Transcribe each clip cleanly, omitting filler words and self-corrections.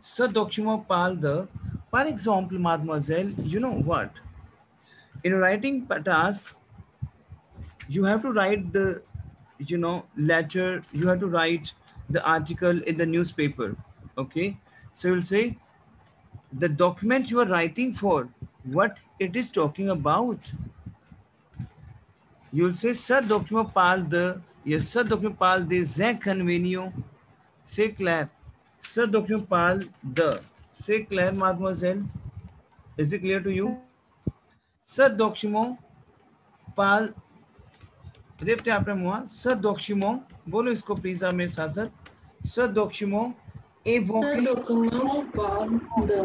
Ce document parle de, par exemple, mademoiselle, you know what? In writing task, you have to write the, letter, you have to write the article in the newspaper. Okay. So you'll say the document you are writing for, what it is talking about. You'll say, ce document parle de, yes, ce document parle des inconvénients. C'est clair. Ce document parle de. C'est clair, mademoiselle? Is it clear to you? Ce document parle, répétez après moi. Ce document, बोलो इसको please आप मेरे साथ साथ. Ce document évoque, Ce document parle de,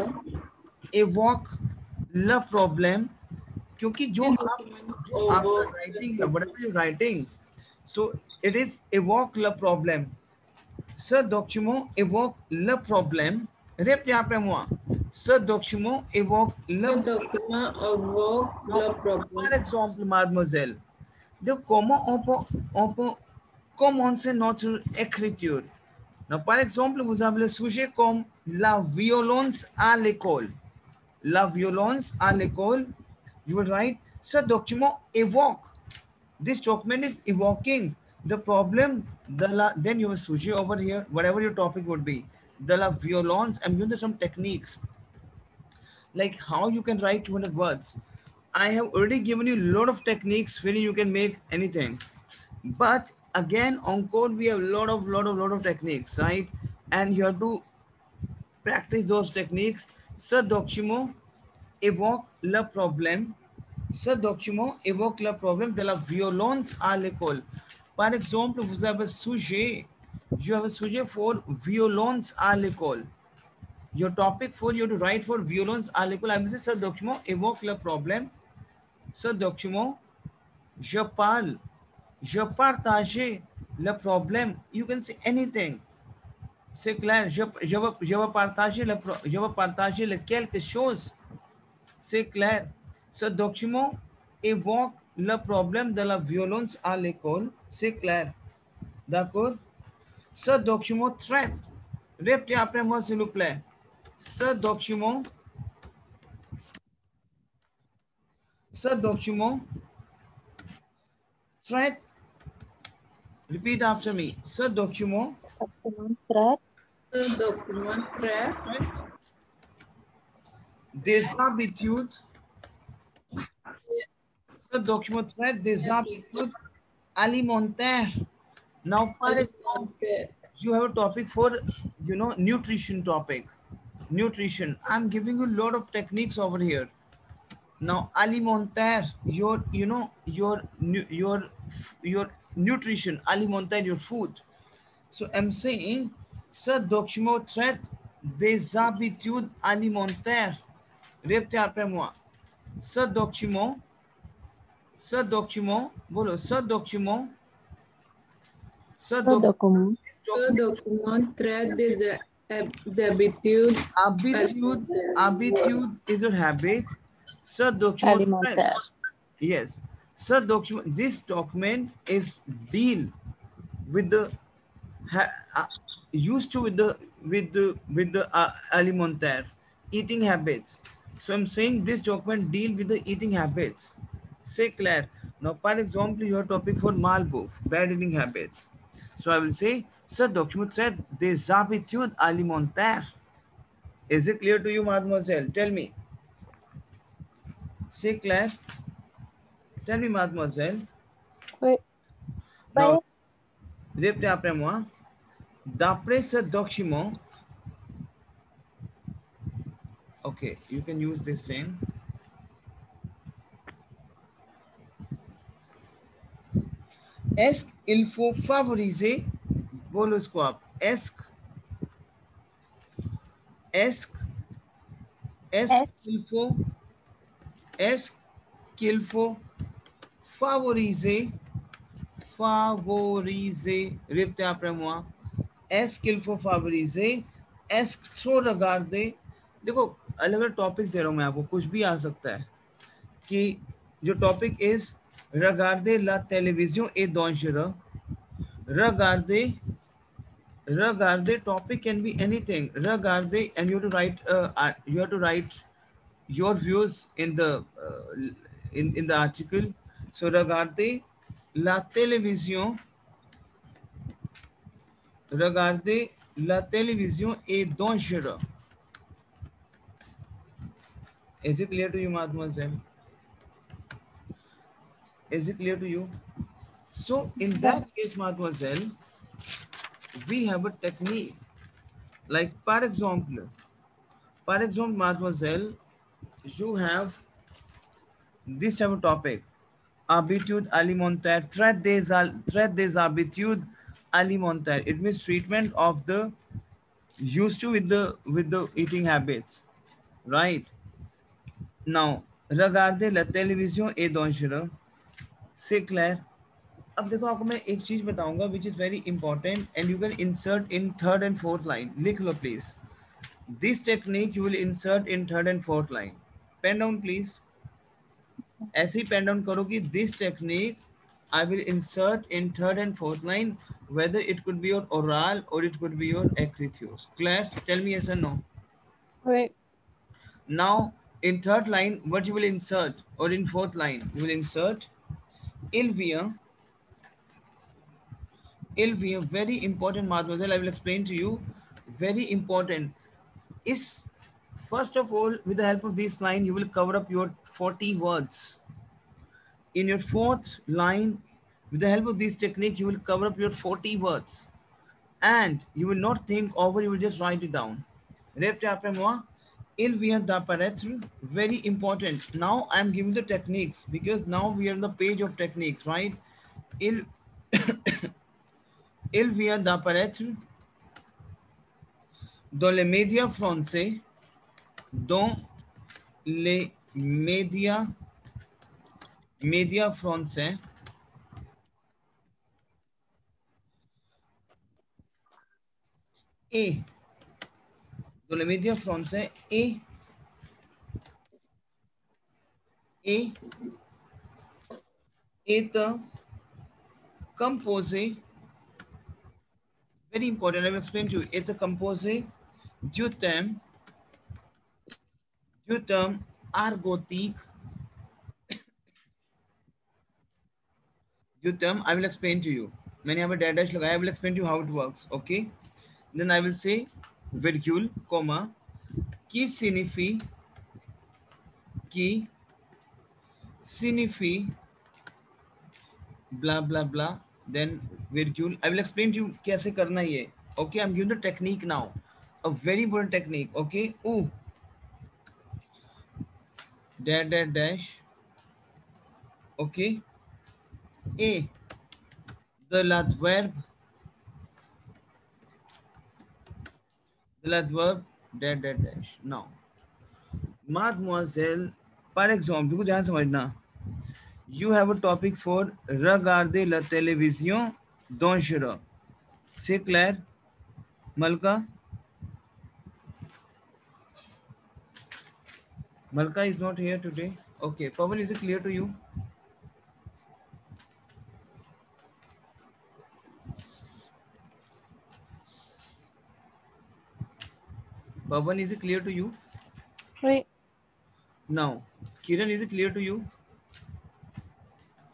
évoque le problème, क्योंकि जो ce आप, document जो आपका évoque le राइटिंग है, problème. whatever you're writing, so it is evoke le problème. Ce document évoque le problème. Répétez après moi. Ce document évoque le Ce problème. document évoque Donc, le problème. par exemple, mademoiselle, de comment on peut commencer notre écriture. Donc, par exemple, vous avez le sujet comme la violence à l'école. La violence à l'école. You will write, ce document évoque. This document is evoking the problem, then you have sujet over here, whatever your topic would be. De la violence, I'm using some techniques, like how you can write 200 words. I have already given you a lot of techniques where you can make anything. But again, on code, we have a lot of techniques, right? And you have to practice those techniques. Ce document évoque le problème. Ce document évoque le problème de la violence à l'école. Par exemple, vous avez un sujet, you have a sujet for violence à l'école. Your topic for you to write for violence à l'école. I will say, ce document évoque le problème. Ce document, je partage le problème. You can say anything. C'est clair. Je veux partager le quelque chose. C'est clair. Ce document évoque le problème de la violence à l'école. C'est clair. D'accord? Ce document traite. Répétez après moi, s'il vous plaît. Ce document traite. Repeat after me. Ce document Ce document traite des habitudes. Ce document traite des habitudes alimentaires. Now, for example, you have a topic for, nutrition topic. Nutrition. I'm giving you a lot of techniques over here. Now, alimentaire, your nutrition, alimentaire, your food. So I'm saying, ce document traite des habitudes alimentaires. Répétez après moi. Ce document, बोलो, ce document, Ce document Ce document traite des habitudes habitude is your habit. Ce document traite. alimentaire. Yes. Ce document, this document is deal with the used to with the alimentaire, eating habits. So I'm saying this document deal with the eating habits. C'est clair. Now, for example, your topic for malbouffe, bad eating habits. So I will say, ce document traite des habitudes alimentaires. Is it clear to you, mademoiselle? Tell me. C'est clair? Tell me, mademoiselle. Oui. Now, répétez après moi. D'après ce document, okay, you can use this thing. Est-ce qu'il faut favoriser, बोलो इसको आप, est-ce qu'il faut favoriser, répétez après moi. Est-ce qu'il faut favoriser, est-ce trop regarder. देखो अलग अलग topics दे रहा हूं मैं आपको, कुछ भी आ सकता है. कि जो topic is regarder la télévision est dangereux. Regarder Regarder topic can be anything. Regarder, and you have to write your views in the in the article. So regarder la télévision, regarder la télévision est dangereux. Is it clear to you, mademoiselle? Is it clear to you? So in that case, mademoiselle, we have a technique. Like par exemple, mademoiselle, you have this type of topic. Habitude alimentaire, traite des habitudes alimentaires. It means treatment of the used to with the eating habits, right? Now, regarder la télévision et dangereux, c'est clair. अब देखो आपको मैं एक चीज बताऊंगा which is very important and you can insert in third and fourth line. लिख लो please. This technique you will insert in third and fourth line. Pen down please. ऐसे ही pen down करो कि this technique I will insert in third and fourth line, whether it could be your oral or it could be your écriture. Claire, tell me yes or no. Oui. Now, in third line, what you will insert, or in fourth line, you will insert il vient, very important, mademoiselle, I will explain to you, very important. Is first of all, with the help of this line, you will cover up your 40 words. In your fourth line, with the help of this technique, you will cover up your 40 words. And you will not think over, you will just write it down. Repte après-moi. Il vient d'apparaître, very important. Now I'm giving the techniques because now we are on the page of techniques, right? Il, il vient d'apparaître dans les médias français, dans les médias français, et dans les médias français et est composé, very important, I will explain to you, est composé du terme argotique, du terme, I will explain to you. मैंने यहाँ पे dash dash लगाया, I will explain to you how it works, okay? Then I will say virgule, comma, qui signifie blah blah blah, then virgule. I will explain to you कैसे करना ये. Okay, I'm giving the technique now. A very important technique, okay? Ooh. Dash dash dash. Okay. A. The adverb. The adverb dash dash dash. Now, mademoiselle, par exemple, देखो ध्यान समझना. You have a topic for regarder la télévision dangereux. C'est clair, Malka? Malka is not here today. Okay, Pawan, is it clear to you? Pawan, is it clear to you? Oui. Now, Kiran, is it clear to you?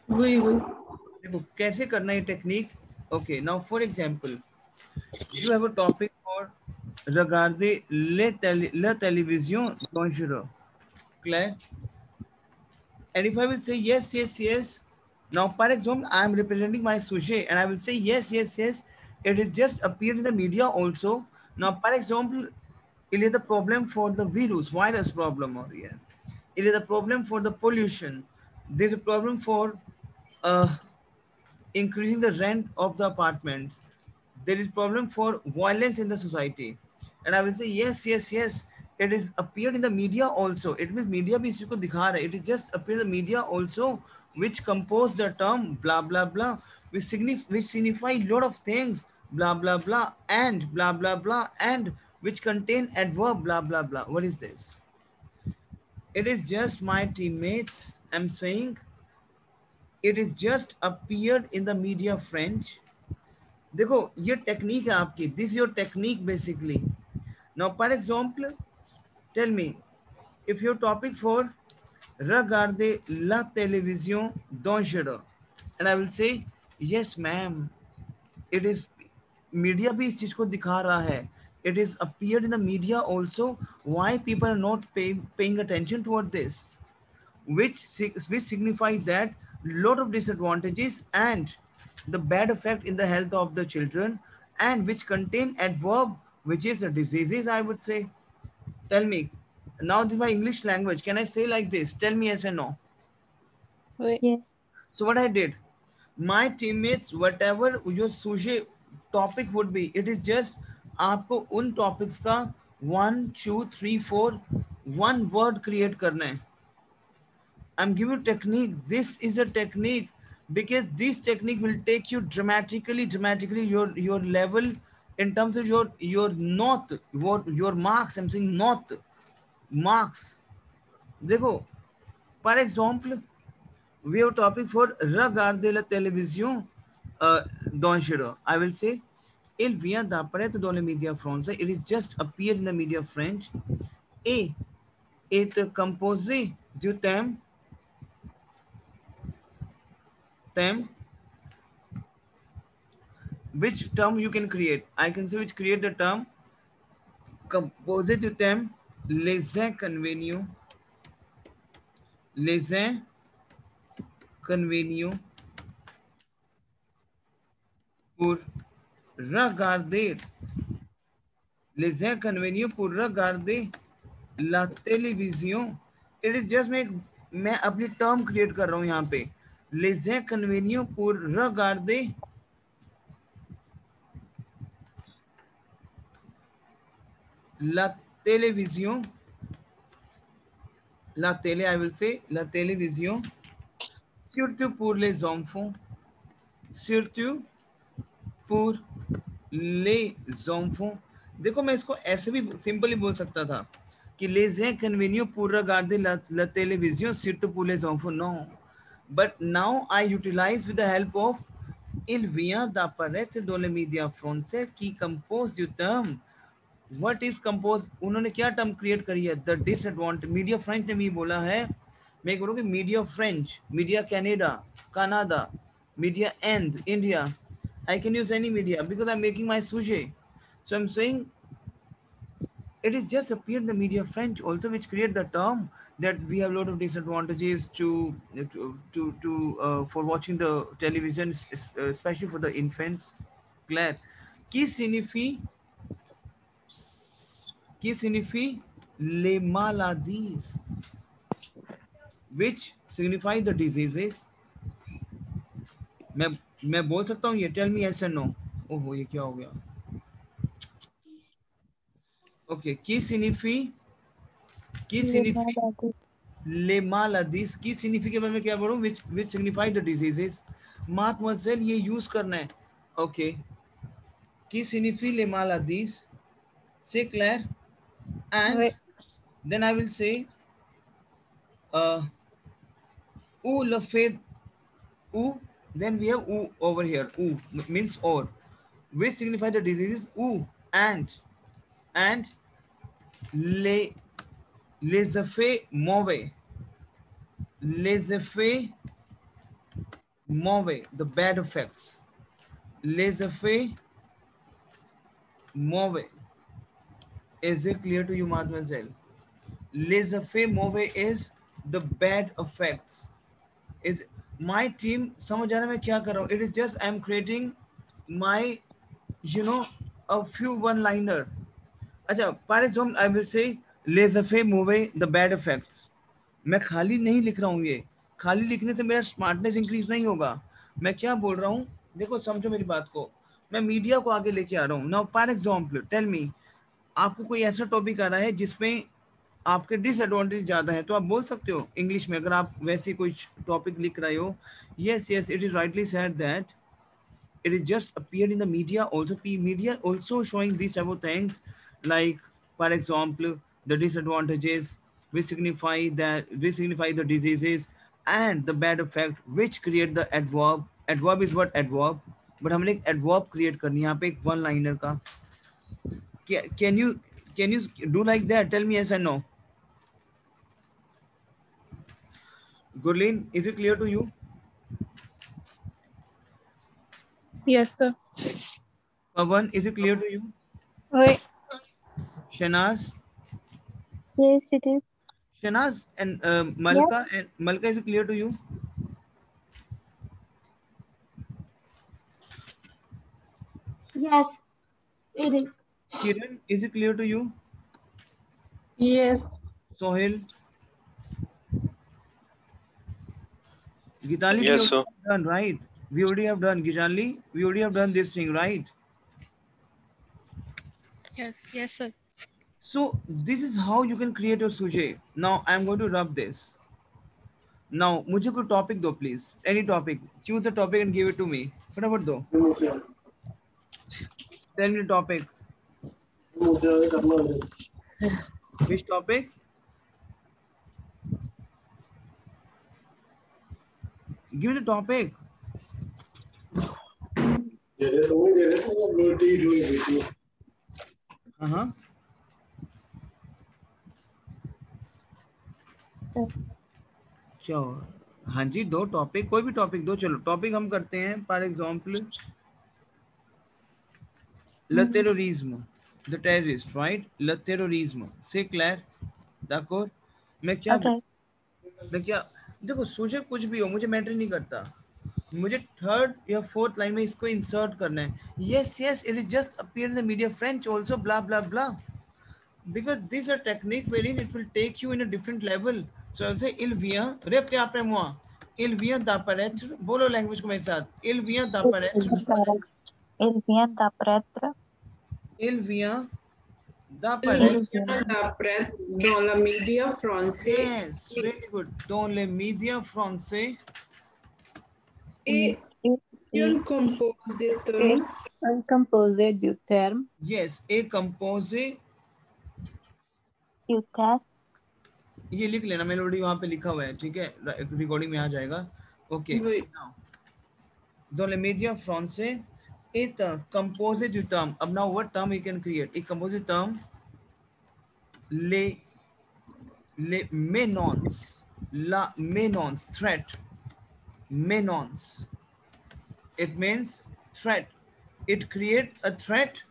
Oui, oui. देखो कैसे करना है technique. Okay, now for example, you have a topic for regarder la télévision dangereux. Claire? And if I will say yes, yes, yes, now, for example, I am representing my sujet and I will say yes, yes, yes, it is just appeared in the media also. Now, for example, it is the problem for the virus problem or here. It is a problem for the pollution. There is a problem for increasing the rent of the apartments. There is problem for violence in the society. And I will say yes, yes, yes. It is appeared in the media also. It means media bhi isko dikha raha hai. It is just appeared in the media also, which compose the term blah blah blah, which signify lot of things blah blah blah and blah blah blah and which contain adverb blah blah blah. What is this? It is just my teammates. I'm saying it is just appeared in the media French देखो ये technique है आपकी, this your technique basically. Now for example tell me if your topic for regarde la télévision dangereux, and I will say yes ma'am, it is media भी इस चीज को दिखा रहा है, it is appeared in the media also, why people are not paying attention toward this, which signify that lot of disadvantages and the bad effect in the health of the children, and which contain adverb which is the diseases, I would say. Tell me, now this is my English language, can I say like this? Tell me yes and no. Oui. Yes. So what I did, my teammates, whatever your sujet topic would be, it is just आपको उन topics का 1 2 3 4 one word create करना है. I'm giving you technique. This is a technique because this technique will take you dramatically your level in terms of your not your marks. I'm saying not marks. देखो, for example, we have a topic for regarder la television donjero. I will say il vient d'apparaître dans les médias français. It is just appeared in the media French. Et est composé du thème which term you can create. I can say which create the term composé du thème les inconvénients pour regarder les inconvénients pour regarder la télévision. It is just मैं अपनी term create कर रहा हूँ यहाँ पे. Les inconvénients pour regarder la télévision. La télé, I will say la télévision. Surtout pour les enfants. Surtout pour les enfants. देखो मैं इसको ऐसे भी सिंपली बोल सकता था कि les inconvénients pour regarder la télévision surtout pour les enfants. No, but now I utilize with the help of il vient d'apparaître dans les médias français qui compose du terme. What is compose? उन्होंने क्या term create करी है? The disadvantage. Media French ने भी बोला है. मैं बोलूँगी media French, media Canada, media and India. I can use any media because I'm making my sujet. So I'm saying it is just appeared in the media French also, which create the term that we have a lot of disadvantages for watching the television, especially for the infants. Claire, qui signifie les maladies, which signify the diseases. मैं बोल सकता हूँ ये? Tell me yes and no. ओहो ये क्या हो गया? Okay, qui signifie les maladies. qui signifie के बारे में क्या बोलूँ? which signify the diseases. mademoiselle ये यूज करना है. Okay, qui signifie les maladies. Say Claire. And Oui. then I will say ou le fait ou. Then we have ou over here. Ou means or, which signify the diseases. Ou and les effets mauvais. Les effets mauvais, the bad effects. Les effets mauvais. Is it clear to you, mademoiselle? Les effets mauvais is the bad effects. Is my team समझ आ रहा है मैं क्या कर रहा हूँ? It is just I am creating my a few one liner. अच्छा, for example I will say les effets mauvais, the bad effects. मैं खाली नहीं लिख रहा हूँ. ये खाली लिखने से मेरा स्मार्टनेस इंक्रीज नहीं होगा. मैं क्या बोल रहा हूँ? देखो समझो मेरी बात को. मैं मीडिया को आगे लेके आ रहा हूँ. Now for example tell me, आपको कोई ऐसा टॉपिक आ रहा है जिसमें आपके डिसएडवांटेज ज्यादा है, तो आप बोल सकते हो इंग्लिश में, अगर आप वैसे कोई टॉपिक लिख रहे हो. Yes it is rightly said that it is just appeared in the media also. Media also showing these type of things, like for example the disadvantages which signify the diseases and the bad effect which create the adverb. Adverb is what? Adverb. But हमने एक adverb create करनी है यहाँ पे, एक one liner का. Can you do like that? Tell me yes and no. Gurleen, is it clear to you? Yes, sir. Pawan, is it clear to you? Wait. Shanaz? Yes, it is. Shanaz and Malka, and Malka, is it clear to you? Yes, it is. Kiran, is it clear to you? Yes. Sohail? Gitali, Yes, we sir. already have done, right? We already have done, Gitali, we already have done this thing, right? Yes, yes, sir. So this is how you can create your sujet. Now I'm going to rub this. Now, मुझे कोई topic दो, please. Any topic. Choose the topic and give it to me. फटाफट दो. Tell me the topic. Which topic? Give me the topic. Uh-huh. चलो, हाँ जी, दो topic, कोई भी टॉपिक दो. चलो टॉपिक हम करते हैं. For example le terrorisme, the terrorist, right? Le terrorisme. C'est clair? d'accord? मैं क्या Okay. मैं क्या देखो, सोचे कुछ भी हो, मुझे मैटर नहीं करता. मुझे थर्ड या फोर्थ लाइन में इसको इंसर्ट करना है. yes yes it is just appear in the media French also blah blah blah, because these are technique wherein it will take you in a different level. So I'll say il vient repte après moi, il vient d'apparaître, बोलो language को मेरे साथ. il vient d'apparaître, Il vient d'apparaître. il vient Il d'apparaître. vient d'apparaître dans la média français Yes, really good. Dans les médias français. et Il un compositeur Un composé du terme. Yes, et composé. du texte. ये लिख लेना, melody वहां पे लिखा हुआ है, ठीक है, रिकॉर्डिंग में आ जाएगा. Okay. Oui. Dans les médias français est un composé du terme. अब now what term you can create? एक composé term les menaces, la menace, threat, menace. It means threat. It create a threat.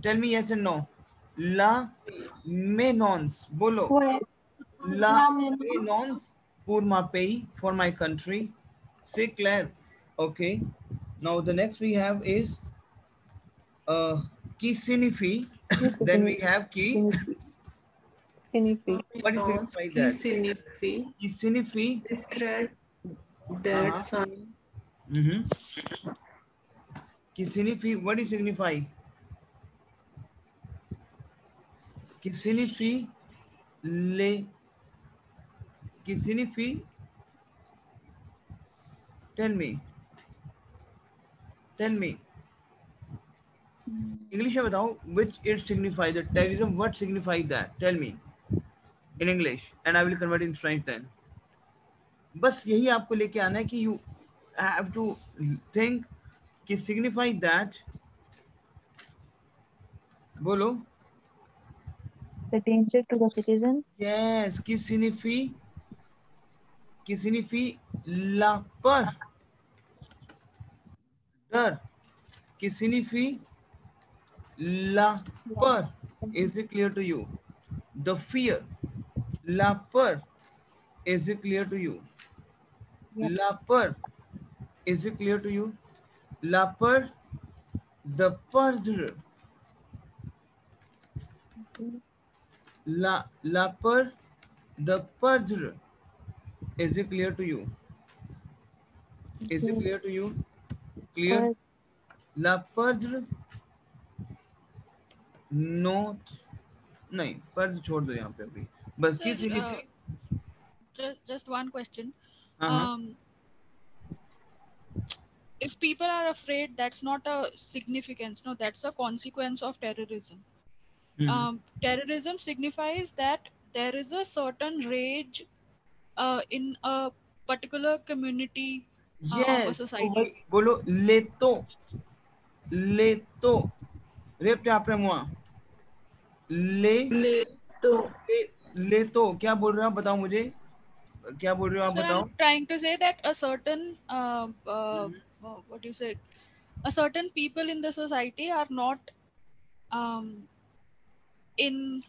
Tell me yes and no. La menace. Bolo. Ouais. La menace pour ma pays, for my country. C'est clair. Okay. Now the next we have is qui signifie. Then we have qui. Signifie. What is signify that? signifie Qui signifie. the threat that sign. Qui signifie. What is signify? Qui signifie les. Qui signifie. Tell me. Tell me. English में बताओ, which it signify the terrorism, what signify that? Tell me in English and I will convert in French then. बस यही आपको लेके आना है कि you have to think कि signify that. बोलो. The danger to the citizen. Yes, qui signifie la peur, डर. qui signifie la peur. Is it clear to you? The fear, la peur. Is it clear to you? Yep. La peur. Is it clear to you? La peur, the perdre. La peur, the perdre. Is it clear to you? Is it clear to you? Clear? La perdre. Not. नहीं, purge छोड़ दो यहाँ पे अभी. बस की सिग्निफी. Just one question. हाँ. If people are afraid, that's not a significance. No, that's a consequence of terrorism. Terrorism signifies that there is a certain rage in a particular community or Yes. society. बोलो लेतो. Leto. Repte après moi. ले तो लेतो क्या बोल रहे हो आप बताओ मुझे, क्या बोल रहे हो आप Sir, बताओ. I'm trying to say that a certain what do you say? A certain people in the society are not um, in.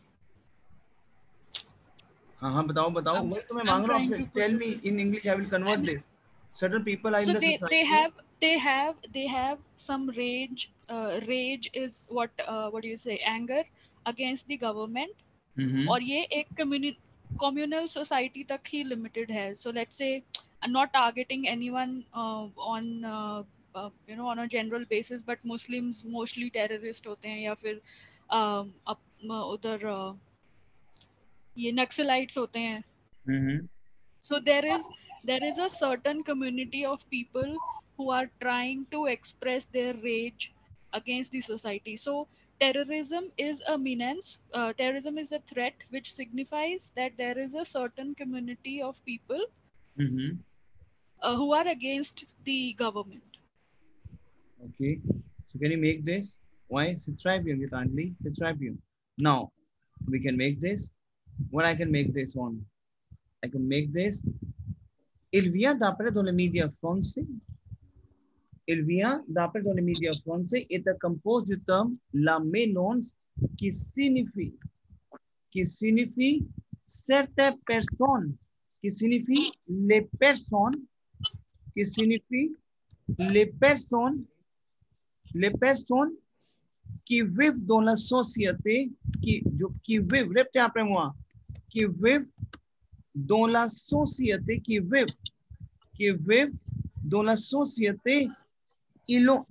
हाँ हाँ बताओ बताओ, I'm वही तो मैं I'm मांग रहा हूँ trying आपसे. to put tell it. Me in English, I will convert I'm this. Certain people are in so the they society. have some rage. Rage is what do you say? Anger against the government. और ये एक communal society तक ही limited है. So let's say I'm not targeting anyone on on a general basis, but Muslims mostly terrorist होते हैं या फिर उधर ये नक्सलाइट्स होते हैं. So there is a certain community of people who are trying to express their rage against the society. So terrorism is a menace. Terrorism is a threat which signifies that there is a certain community of people who are against the government. Okay, so can you make this? Why? Citripium, Gitanjali. Citripium. Now, we can make this. What I can make this on? I can make this. Il vient d'après dans les médias français. Il vient d'après dans les médias français est composé du terme la ménonce qui signifie certaines personnes, qui signifie les personnes, qui signifie les personnes qui vivent dans la société, qui vivent, répétez après moi, qui vivent dans la société, qui vivent dans la société, ils ont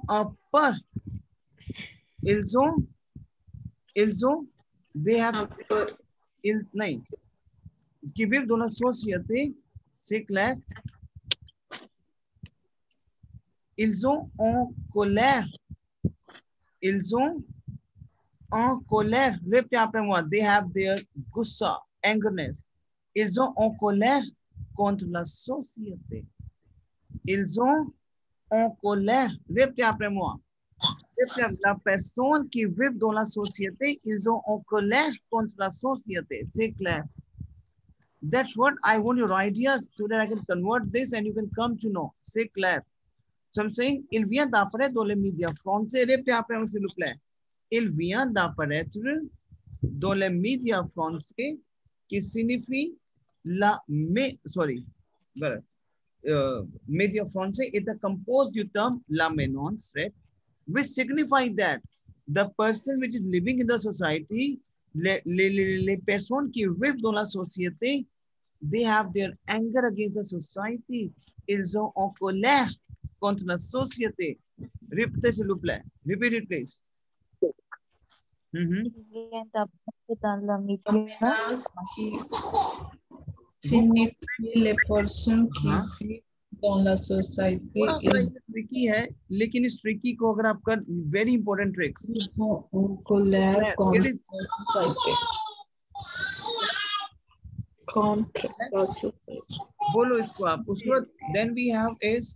un peur, they have, नहीं, qui vivent dans la société, c'est clair, ils ont en colère, répétez après moi, they have their gussa, angerness, ils ont en colère contre la société, ils ont en colère, répétez après moi, la personne qui vit dans la société, ils ont en colère contre la société, c'est clair. That's what I want your ideas so that I can convert this and you can come to know, c'est clair. So I'm saying, il vient d'apparaître dans les médias français, répétez après moi s'il vous plaît. Il vient d'apparaître dans les médias français qui signifie média français est composed du terme la ménonce, right? Which signify that the person which is living in the society, les personnes qui vivent dans la société, they have their anger against the society. Ils ont en colère contre la société. Répétez s'il vous plaît. Repeat it please. Il vient d'apparaître dans la média. signifie les personnes qui vivent dans la société. Tricky है, लेकिन इस tricky को अगर आप कर, very important tricks, colère contre la société. Contre la société. बोलो इसको आप. उसके बाद then we have is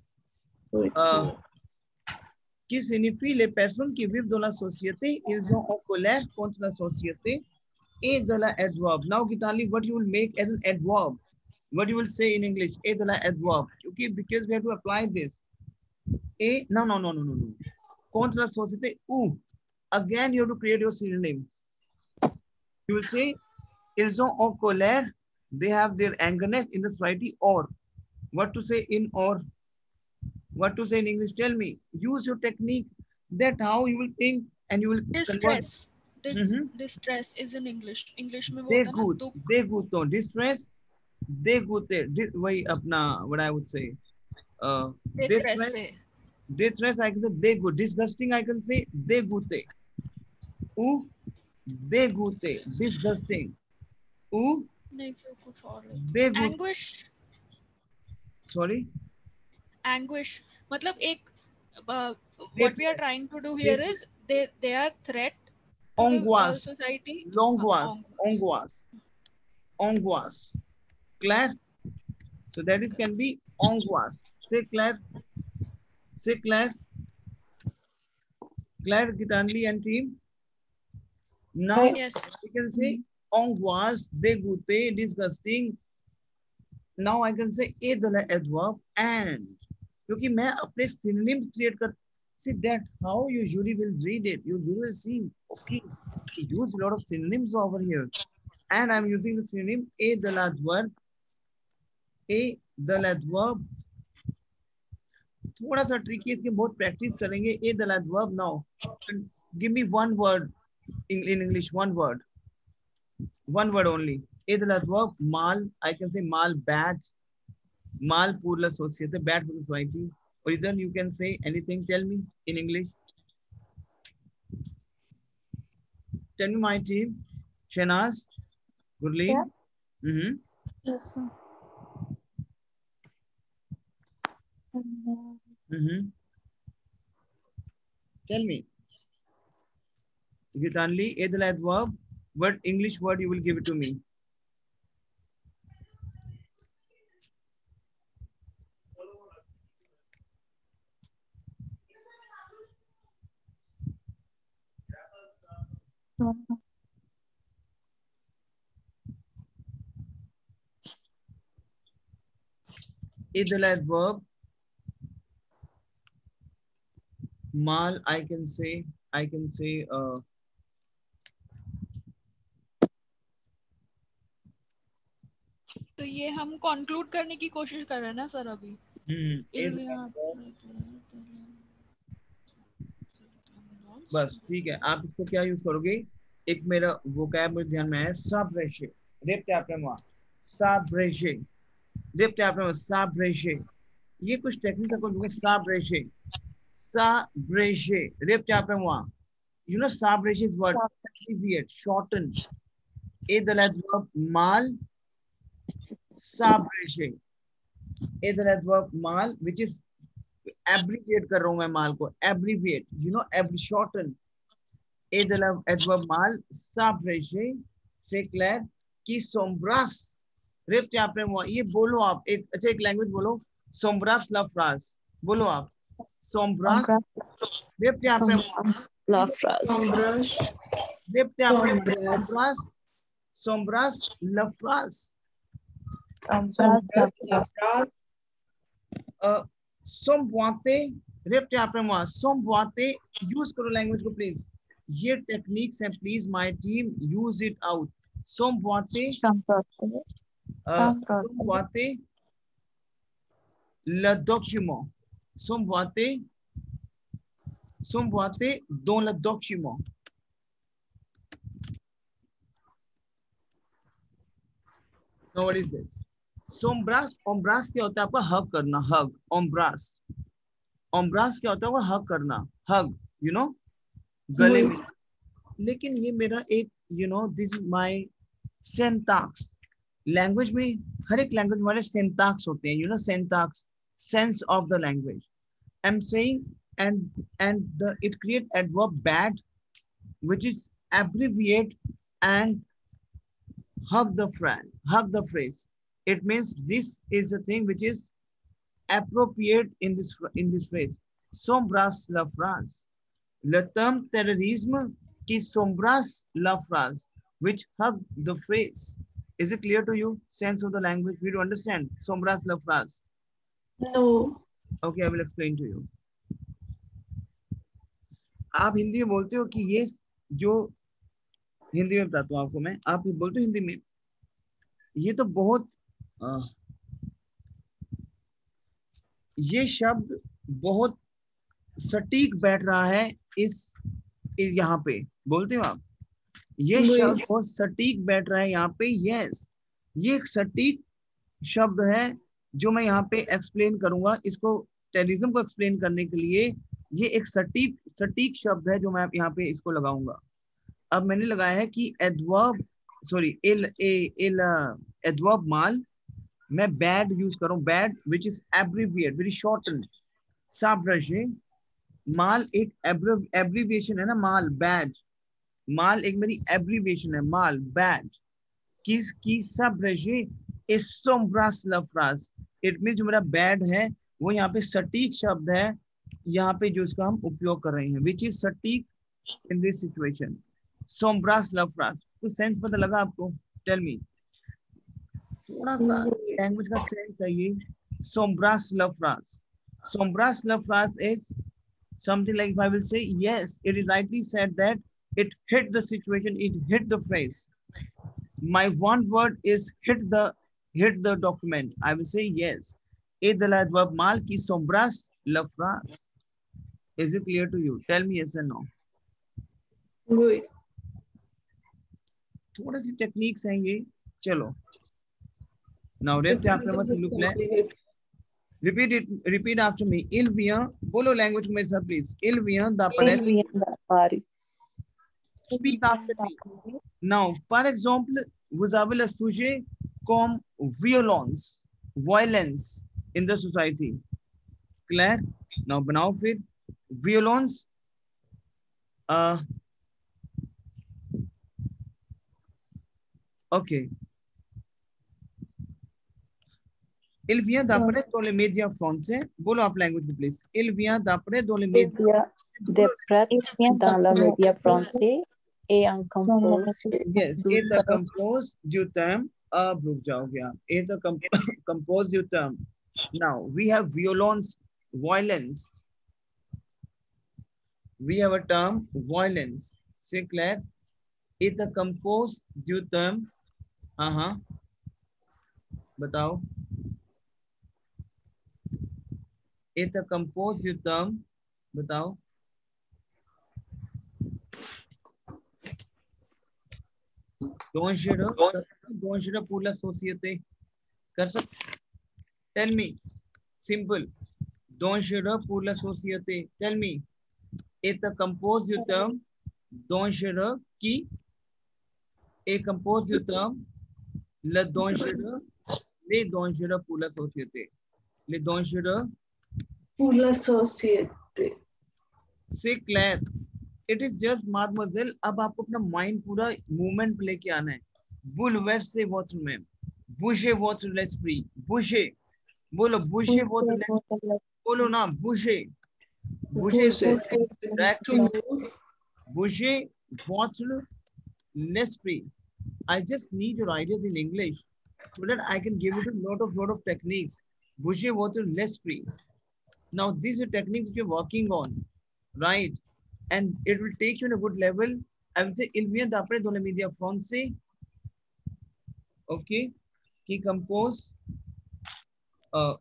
qui signifie les personnes qui vivent dans la société, ils ont en colère contre la société, et de la adverb. Now Gitanjali, what you will make as an adverb? What you will say in English? A de la adverb. Okay, because we have to apply this. A, no. Contre la société, ou. Again, you have to create your synonym. You will say, ils ont en colère, they have their angerness in the society, or. What to say in or? What to say in English? Tell me. Use your technique. That how you will think and you will Distress. Distress is in English. English में वो They होता है good. ना, They good. तो distress. They good. वही अपना what I would say. distress से. Distress I can say they good. Disgusting I can say they good. Ooh, they good. Disgusting. Ooh, नहीं तो कुछ और है. they good. Anguish. Sorry. Anguish. मतलब एक what we are trying to do here is they are threat to the society. Angoisse. Claire. So that is can be angoisse. Say Claire. Claire, Gitanli and team. Now Yes. we can say angoisse, dégoûté, disgusting. Now I can say a the adverb and. क्योंकि मैं अपने synonyms create कर. See that how you usually will read it. You will see. Okay, we use a lot of synonyms over here, and I'm using the synonym a the adverb. A the adverb. थोड़ा सा tricky, इसकी बहुत practice करेंगे. A the adverb. Now give me one word in English, one word only. A the adverb mal. I can say mal batch, mal purl associate, bad for society. और इधर you can say anything. Tell me in English. Tell me my team. Shehnaz, Gurleen. Yes, sir. Tell me. Gitanli, a the adverb. What English word you will give it to me? A the adverb. Mal, I can say. तो ये हम conclude करने की कोशिश कर रहे हैं ना सर अभी. बस ठीक है. आप इसको क्या यूज करोगे? एक मेरा वोकैब मुझे ध्यान में है. साब्रेशे, रेप्टे साब्रेशे, रेप्टे साब्रेशे. ये कुछ टेक्निक को साब्रेशे, sabrege, you know sabrege is what? Abbreviate, shorten. A the adverb mal, sabrege. A the adverb mal, which is abbreviate कर रहा हूँ मैं माल को. Abbreviate, you know, shorten. A the adverb mal, sabrege. Say Claire कि sombras, रेप्टे आपने ये बोलो आप. एक अच्छा एक लैंग्वेज बोलो. sombras la phrase बोलो आप. Sombras. Repte apre La phrase. Repte apre sombras la phrase. Somboite. Repte apre moi. Somboite. Use करो लैंग्वेज को प्लीज. ये टेक्निक्स हैं, please my team use it out. Somboite. Somboite. Le document. Somboite dans le document. Now what is this? Sombras क्या होता है आपका? हग करना. हग. Ombras क्या होता है? वो हग करना. हग, you know, गले में. लेकिन ये मेरा एक, you know, this is my syntax. Language में हर एक लैंग्वेज में syntax होते हैं, you know, syntax, sense of the language. I'm saying and it create adverb bad, which is abbreviate and hug the phrase. It means this is a thing which is appropriate in this phrase. Sombras la phrase. Le terme terrorisme qui sombras la phrase, which hug the phrase. Is it clear to you? Sense of the language. We do understand. Sombras la phrase. No. Okay, I will explain to you. आप हिंदी में बोलते हो कि ये जो हिंदी में बताता हूँ आपको मैं. आप बोलते हो हिंदी में ये तो बहुत ये शब्द बहुत सटीक बैठ रहा है इस यहाँ पे. बोलते हो आप ये शब्द बहुत सटीक बैठ रहा है यहाँ पे. यस, ये एक सटीक शब्द है जो मैं यहाँ पे एक्सप्लेन करूंगा. इसको टेररिज्म को एक्सप्लेन करने के लिए ये एक सटीक शब्द है जो मैं यहाँ पे इसको लगाऊंगा. अब मैंने लगाया है कि एडवर्ब माल मैं बैड यूज करूं. Bad which is abbreviate, very shorten. साब्रेशे. माल एक एब्रीविएशन है ना. माल बैड. माल एक मेरी एब्रीविएशन है. माल बैड. किसकी? साब्रेशे ए सोम्ब्रास ला फ्रास. इट मीन जो मेरा बैड है वो यहाँ पे सटीक शब्द है. यहाँ पे जो इसका हम उपयोग कर रहे हैं, विच इज सटीक इन दिस सिचुएशन। सोम्ब्रास लफ्रास, कुछ सेंस पता लगा आपको? टेल मी, थोड़ा सा लैंग्वेज का सेंस है ये। सोम्ब्रास लफ्रास, sombras love phrase is something like, if I will say yes, it is rightly said that it hit the situation, it hit the phrase. My one word is hit the document. I will say yes. A the verb mal ki sombras love phrase. Is it clear to you? Tell me yes or no. थोड़ी सी techniques हैं ये, चलो। Now let's look at repeat after me. Ilvia, बोलो language मेरे साथ please. Ilvia da pare. Speak after me. Now, par exemple, vous avez le sujet comme violence in the society. Claire? Now बनाओ फिर violence. Okay. Il vient d'après dans les médias français. बोलो आप language में please. Il vient d'après dans les médias. D'après dans la média français et en compose. Yes, et the compose du terme. अब रुक जाओगे आप. Et the compose du terme. Now we have violence. We have a term violence. C'est clair? Et the compose du terme. बताओ. Et the compose du terme. बताओ. Dangereux pour la société. कर सकते? Tell me. Simple. Dangereux pour la société. Tell me. Et the compose du terme. Dangereux qui. Et compose du terme. Le dangereux. Les dangereux pour la société. Les dangereux pour la société. C'est clair. It is just mademoiselle. अब आपको अपना mind पूरा movement पे लेके आना है. Bouleverser votre même. Bouger votre l'esprit. Bouger. बोलो bouger votre l'esprit. बोलो ना bouger. Bouger votre l'esprit. I just need your ideas in English so that I can give you a lot of techniques. Bouger votre l'esprit. Now this is a technique which you're working on, right? And it will take you in a good level. I will say, il vient d'après dans les médias français. Okay, qui compose.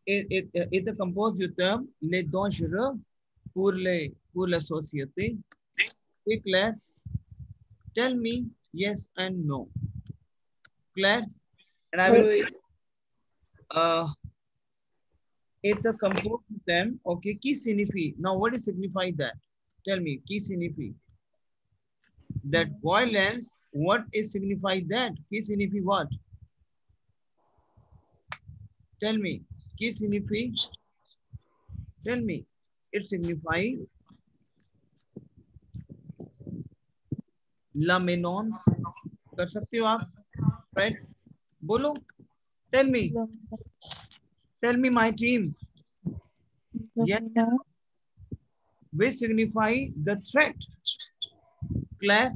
It compose du terme les dangereux pour la société. C'est clair? Tell me yes and no. Claire? And I will it the compose du terme. Okay, qui signifie? Now what is signify that? Tell me, qui signifie? That violence, what is signify that? Qui signifie what? Tell me, qui signifie? Tell me, it signifies la menace. कर सकते हो आप? Right? बोलो. Tell me. Tell me, my team. Yes. Which signify the threat. Claire?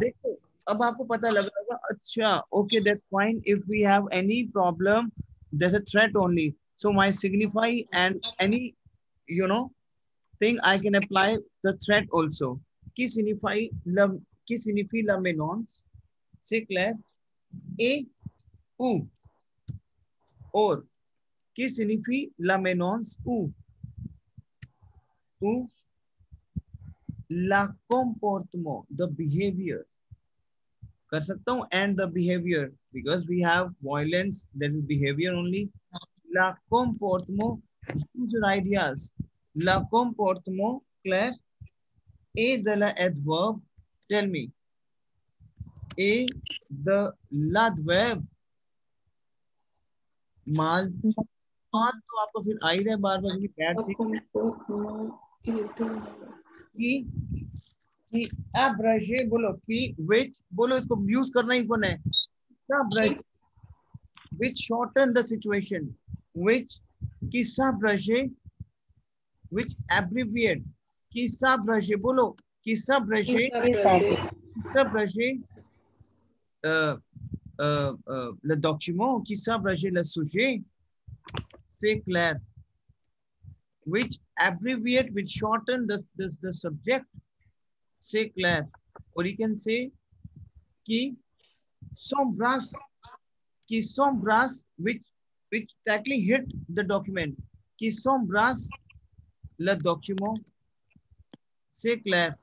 देखो, अब आपको पता लग रहा होगा. अच्छा, okay, that's fine. If we have any problem, there's a threat only. So my signify and any, thing I can apply the threat also. Qui signifie la menace? C'est clair? Et ou. Or. Qui signifie la menace ou. Ou. La comportement, the behavior. कर सकता हूँ and the behavior because we have violence, that is behavior only. La comportement, use your ideas. La comportement, Claire. Et de la adverb, tell me. Et de l'adverb. माल तो आपको फिर आ ही रहा है बार बार कि abrégé बोलो कि which बोलो इसको यूज करना ही कौन है abrégé which shorten the situation which कि abrégé which abbreviate, qui s'abrège, बोलो, qui s'abrège, le document, qui s'abrège le sujet, c'est clair. Which abbreviate, which shorten the subject, c'est clair. Or you can say, qui s'embrasse, which directly hit the document, qui s'embrasse le document, c'est clair.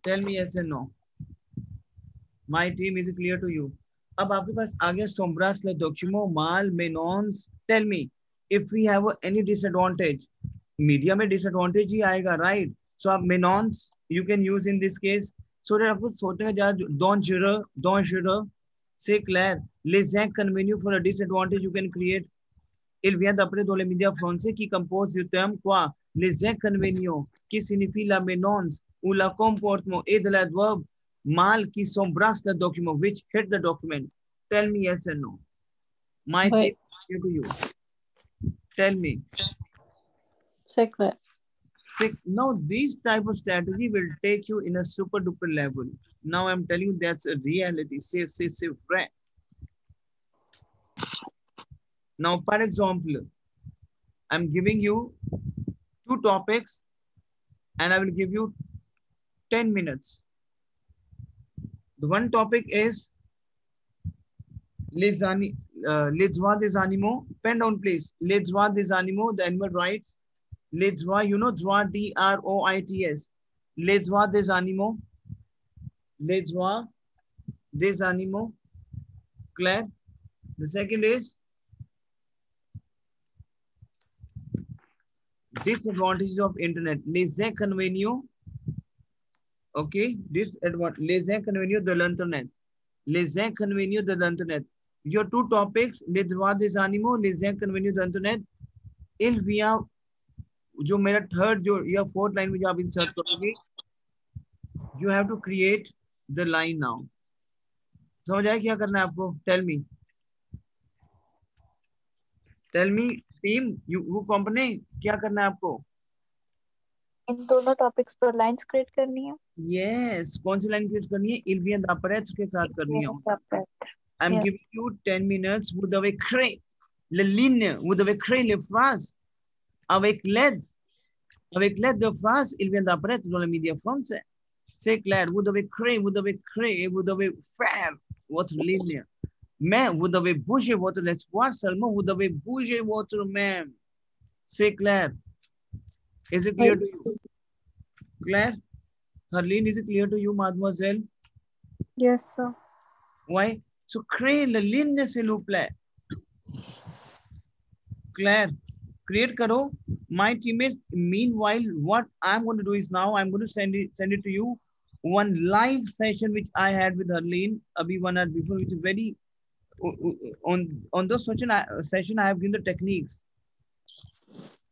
Tell me yes and no. My team, is clear to you? अब आपके पास आ गया सोम्ब्रास le document, mal, menons. Tell me, if we have any disadvantage, media में disadvantage ही आएगा, right? So आप menons you can use in this case. So that आपको सोचने का ज़्यादा don't c'est clair. Les inconvénients for a disadvantage you can create. Il vient d'après dans les médias français qui compose du terme quoi? Les inconvénients qui signifie la menace ou le comportement et de l'adverbe mal qui s'embrasse le document, which hit the document. Tell me yes or no. My tip to you. Tell me. Second. Now this type of strategy will take you in a super duper level. Now I'm telling you that's a reality. Say, right. Now, for example, I'm giving you 2 topics and I will give you 10 minutes. The one topic is les droits des animaux. Pen down, please. Les droits des animaux, the animal rights. Les droits, you know, droit, D-R-O-I-T-S. Les droits des animaux. Les droits des animaux. Claire. The second is disadvantages of internet. Les inconvénients. Okay, les inconvénients de l'internet. Les inconvénients de l'internet. Your 2 topics, les droits des animaux, les inconvénients de l'internet. Il vient, जो मेरा third जो या 4th line में जो आप insert करोगे, you have to create the line now. समझ आया क्या करना है आपको? Tell me team, you company, क्या करना है आपको? इन दोनों टॉपिक्स पर लाइंस क्रिएट करनी है. Yes, कौन सी लाइन क्रिएट करनी है? Il vient d'après के साथ करनी है. I'm giving you 10 minutes. Vous devez créer les lignes, vous devez créer les phrases avec l'aide de phrases. Il vient d'après dans les médias français. C'est clair. Vous devez créer, vous devez faire votre ligne. Mais vous devez bouger votre espoir seulement. Vous devez bouger votre main. C'est clair. Is it clear to you? Claire? Harleen, is it clear to you, mademoiselle? Yes, sir. Why? So créer la ligne, s'il vous plaît. Claire, create karo. My teammates, meanwhile, what I'm going to do is now I'm going to send it to you one live session which I had with Harleen abhi 1 hour before, which is very on those session I have given the techniques.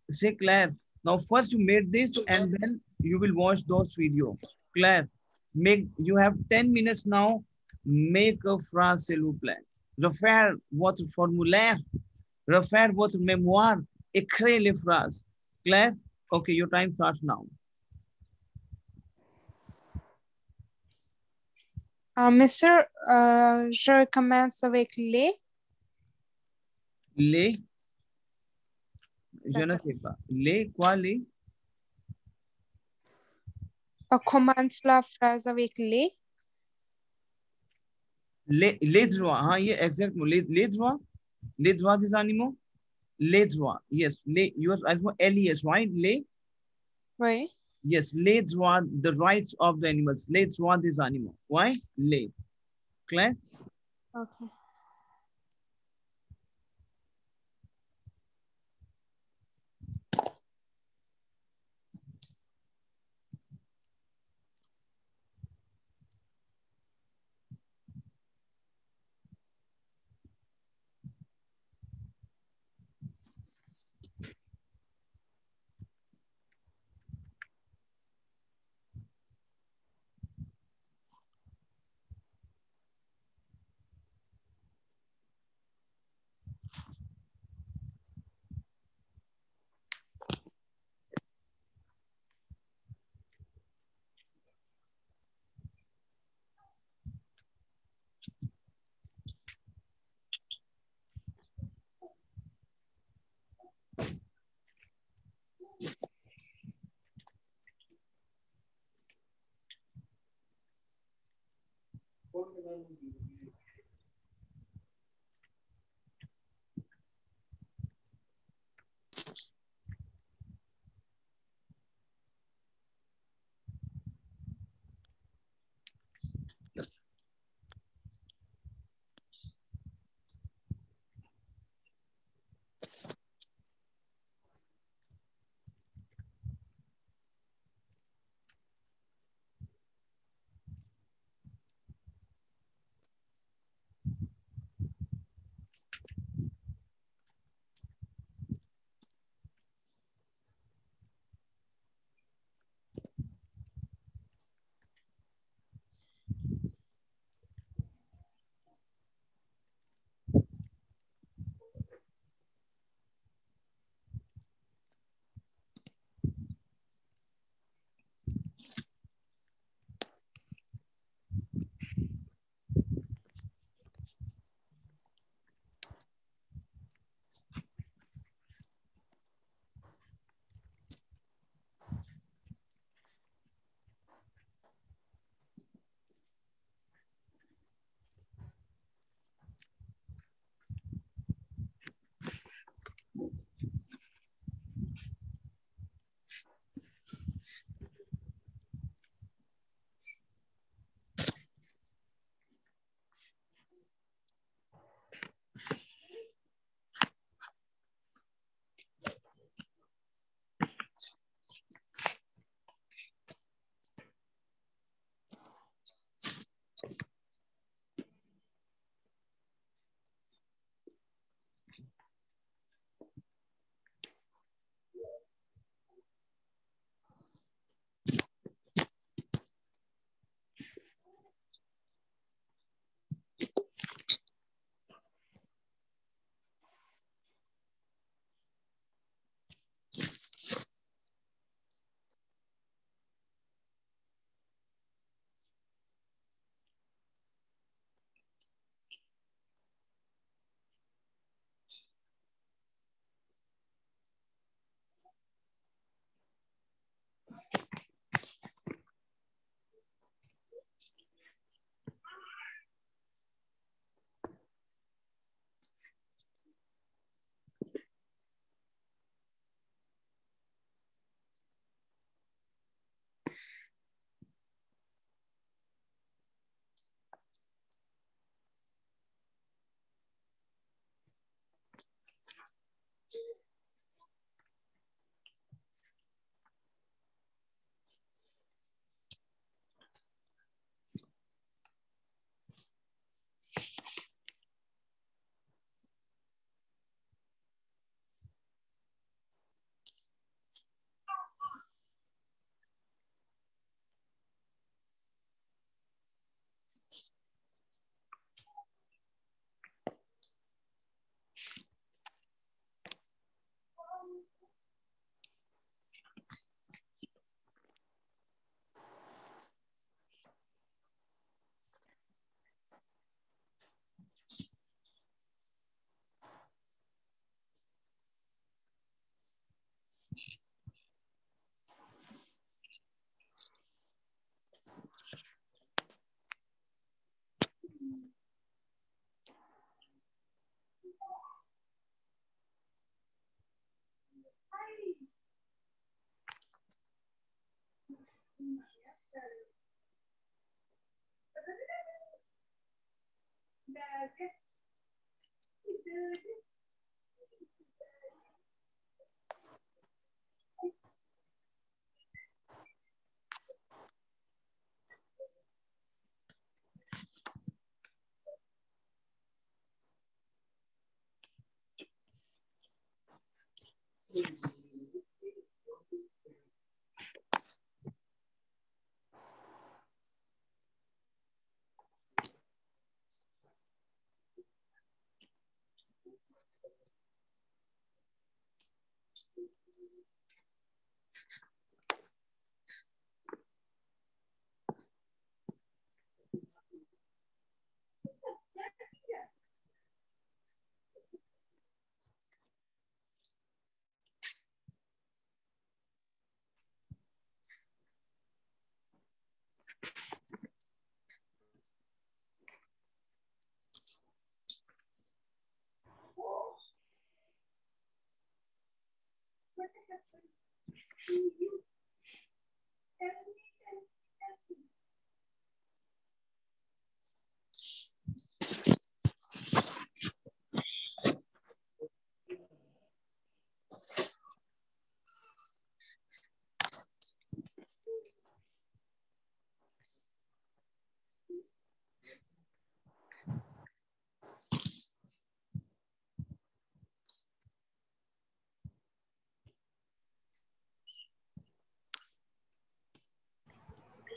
Say Claire. Now first you made this and then you will watch those videos. Claire, you have 10 minutes now. Make a phrase, s'il vous plaît. Refaire votre formulaire. Refaire votre mémoire. Écrire les phrases. Claire? Okay, your time starts now. Mister, je commence avec les. Les? Je ne sais pas. Les, quoi les? Commence la phrase avec les. Les droits, हाँ ये exactement les droits des animaux, les droits, yes, you are les, right? Les, oui, yes, les droits, the rights of the animals, les droits des animaux, why? Les, Claire? Okay.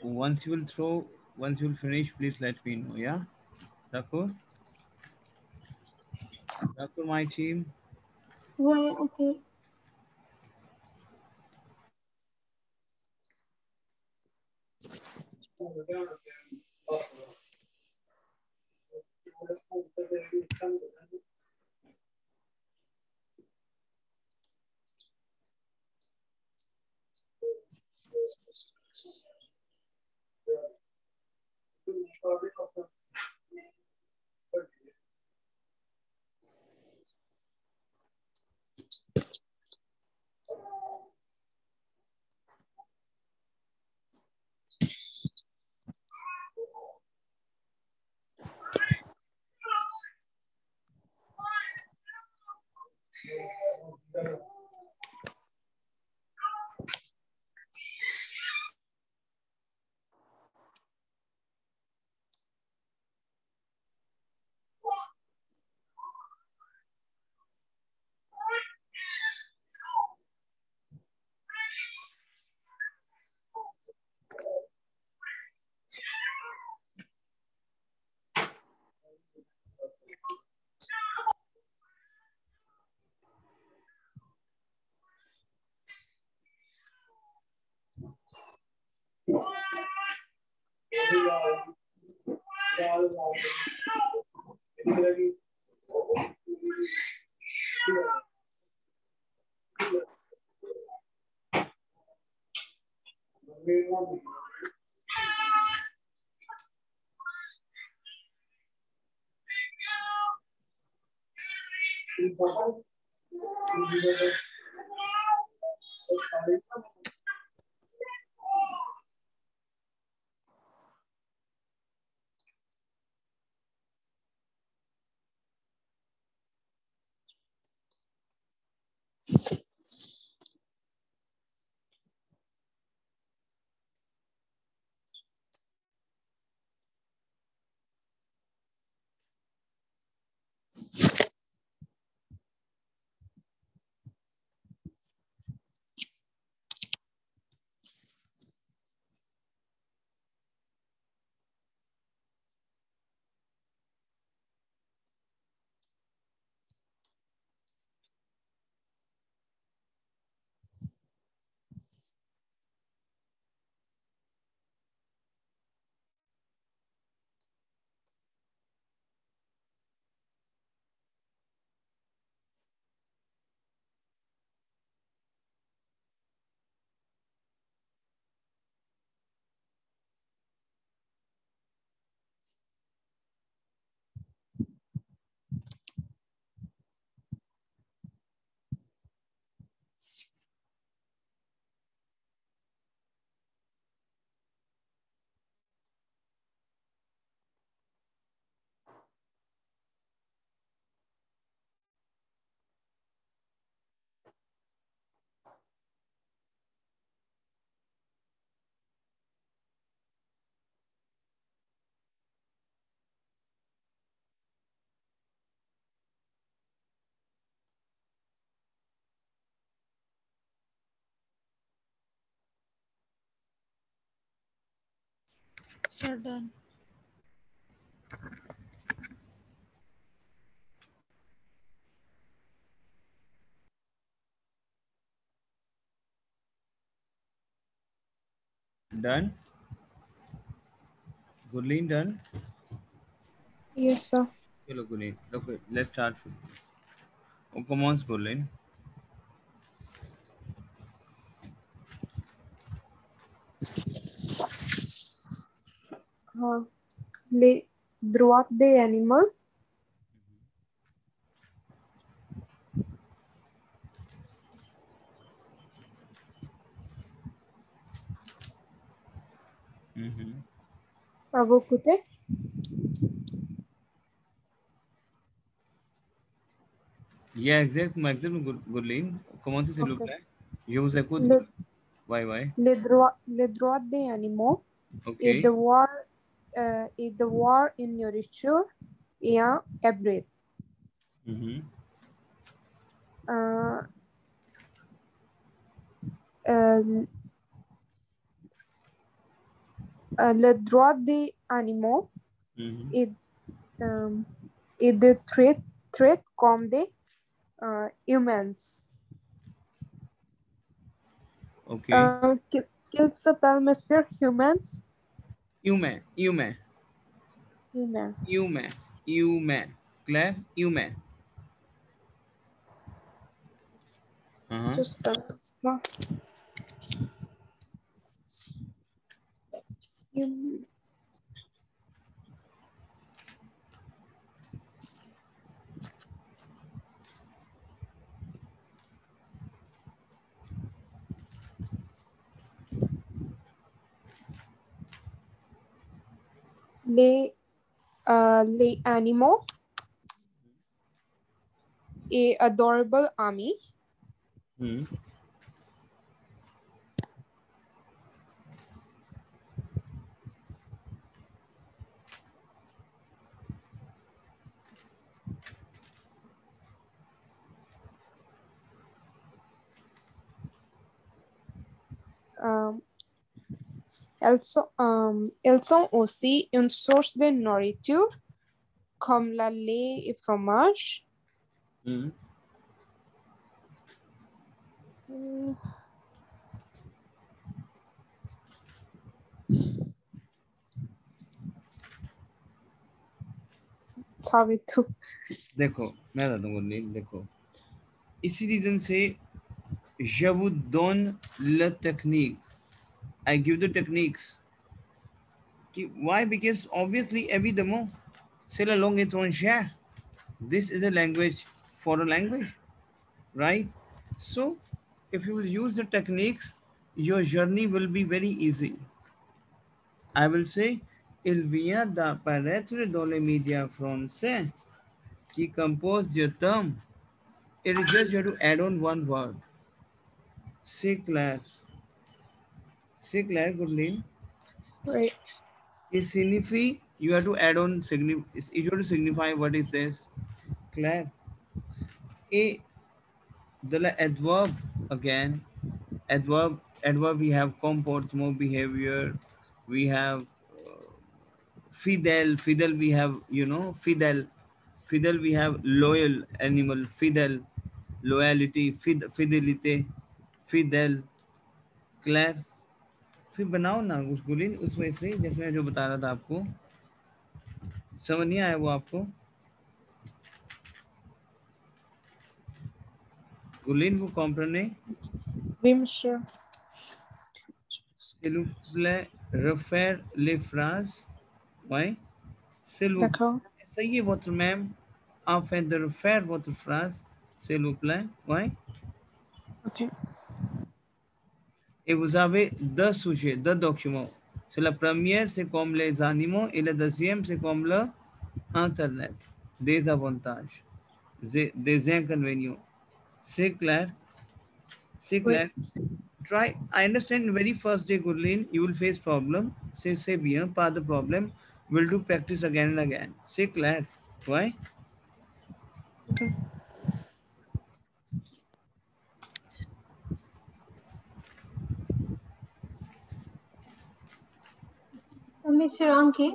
Once you will finish, please let me know. Yeah, Thakur, my team. Well, okay. Sir, done. Done. Gurleen, done. Yes, sir. Hello, Gurleen. Okay, let's start. Oh, come on, Gurleen. Druat the animal. À vos côtés. Yeah, exact Gurleen. Comment c'est s'il vous plaît? Je vous écoute. Bye. Les droits des animaux Ok. et devoir une nourriture et un abri. Le droit des animaux et de traiter comme des humans. Ok. Qu'il s'appelle Monsieur Humans? Humain. Claire? Humain. Just un instant. Les animaux et adorable ami. Elles sont aussi une source de nourriture comme le lait et fromage. Ça va tout. देखो मैं बताता हूँ गुरलीन, देखो इसी reason से je vous donne la technique. I give the techniques. Why? Because obviously évidemment c'est la langue étrangère. This is a language for a language, right? So if you will use the techniques, your journey will be very easy. I will say il vient d'apparaître dans les médias français qui compose the term. It is just you have to add on one word. C'est clair. C'est clair, Gurleen? Right. It signify, you have to add on, you have to signify what is this. Clair. The adverb again. Adverb we have comportement, behavior. We have fidel we have, fidel we have loyal animal, fidel, loyalty, fidelity, fidel. Clair. फिर बनाओ ना उस गुलिन उस वजह से जैसे मैं जो बता रहा था आपको, समझ नहीं आया वो आपको? गुलिन, vous comprenez? Oui, monsieur. S'il vous plaît, refaire les phrases. Oui. S'il vous plaît, essayez votre même afin de refaire votre phrase, s'il vous plaît. Oui. Ok. Et vous avez deux sujets, deux documents. C'est la première, c'est comme les animaux, et la deuxième, c'est comme le Internet. Des avantages, des inconvénients. C'est clair? C'est clair? Try. I understand very first day, Gurleen, you will face problem. C'est bien, pas de problem. We'll do practice again and again. C'est clair? Why? Mr. Ankit.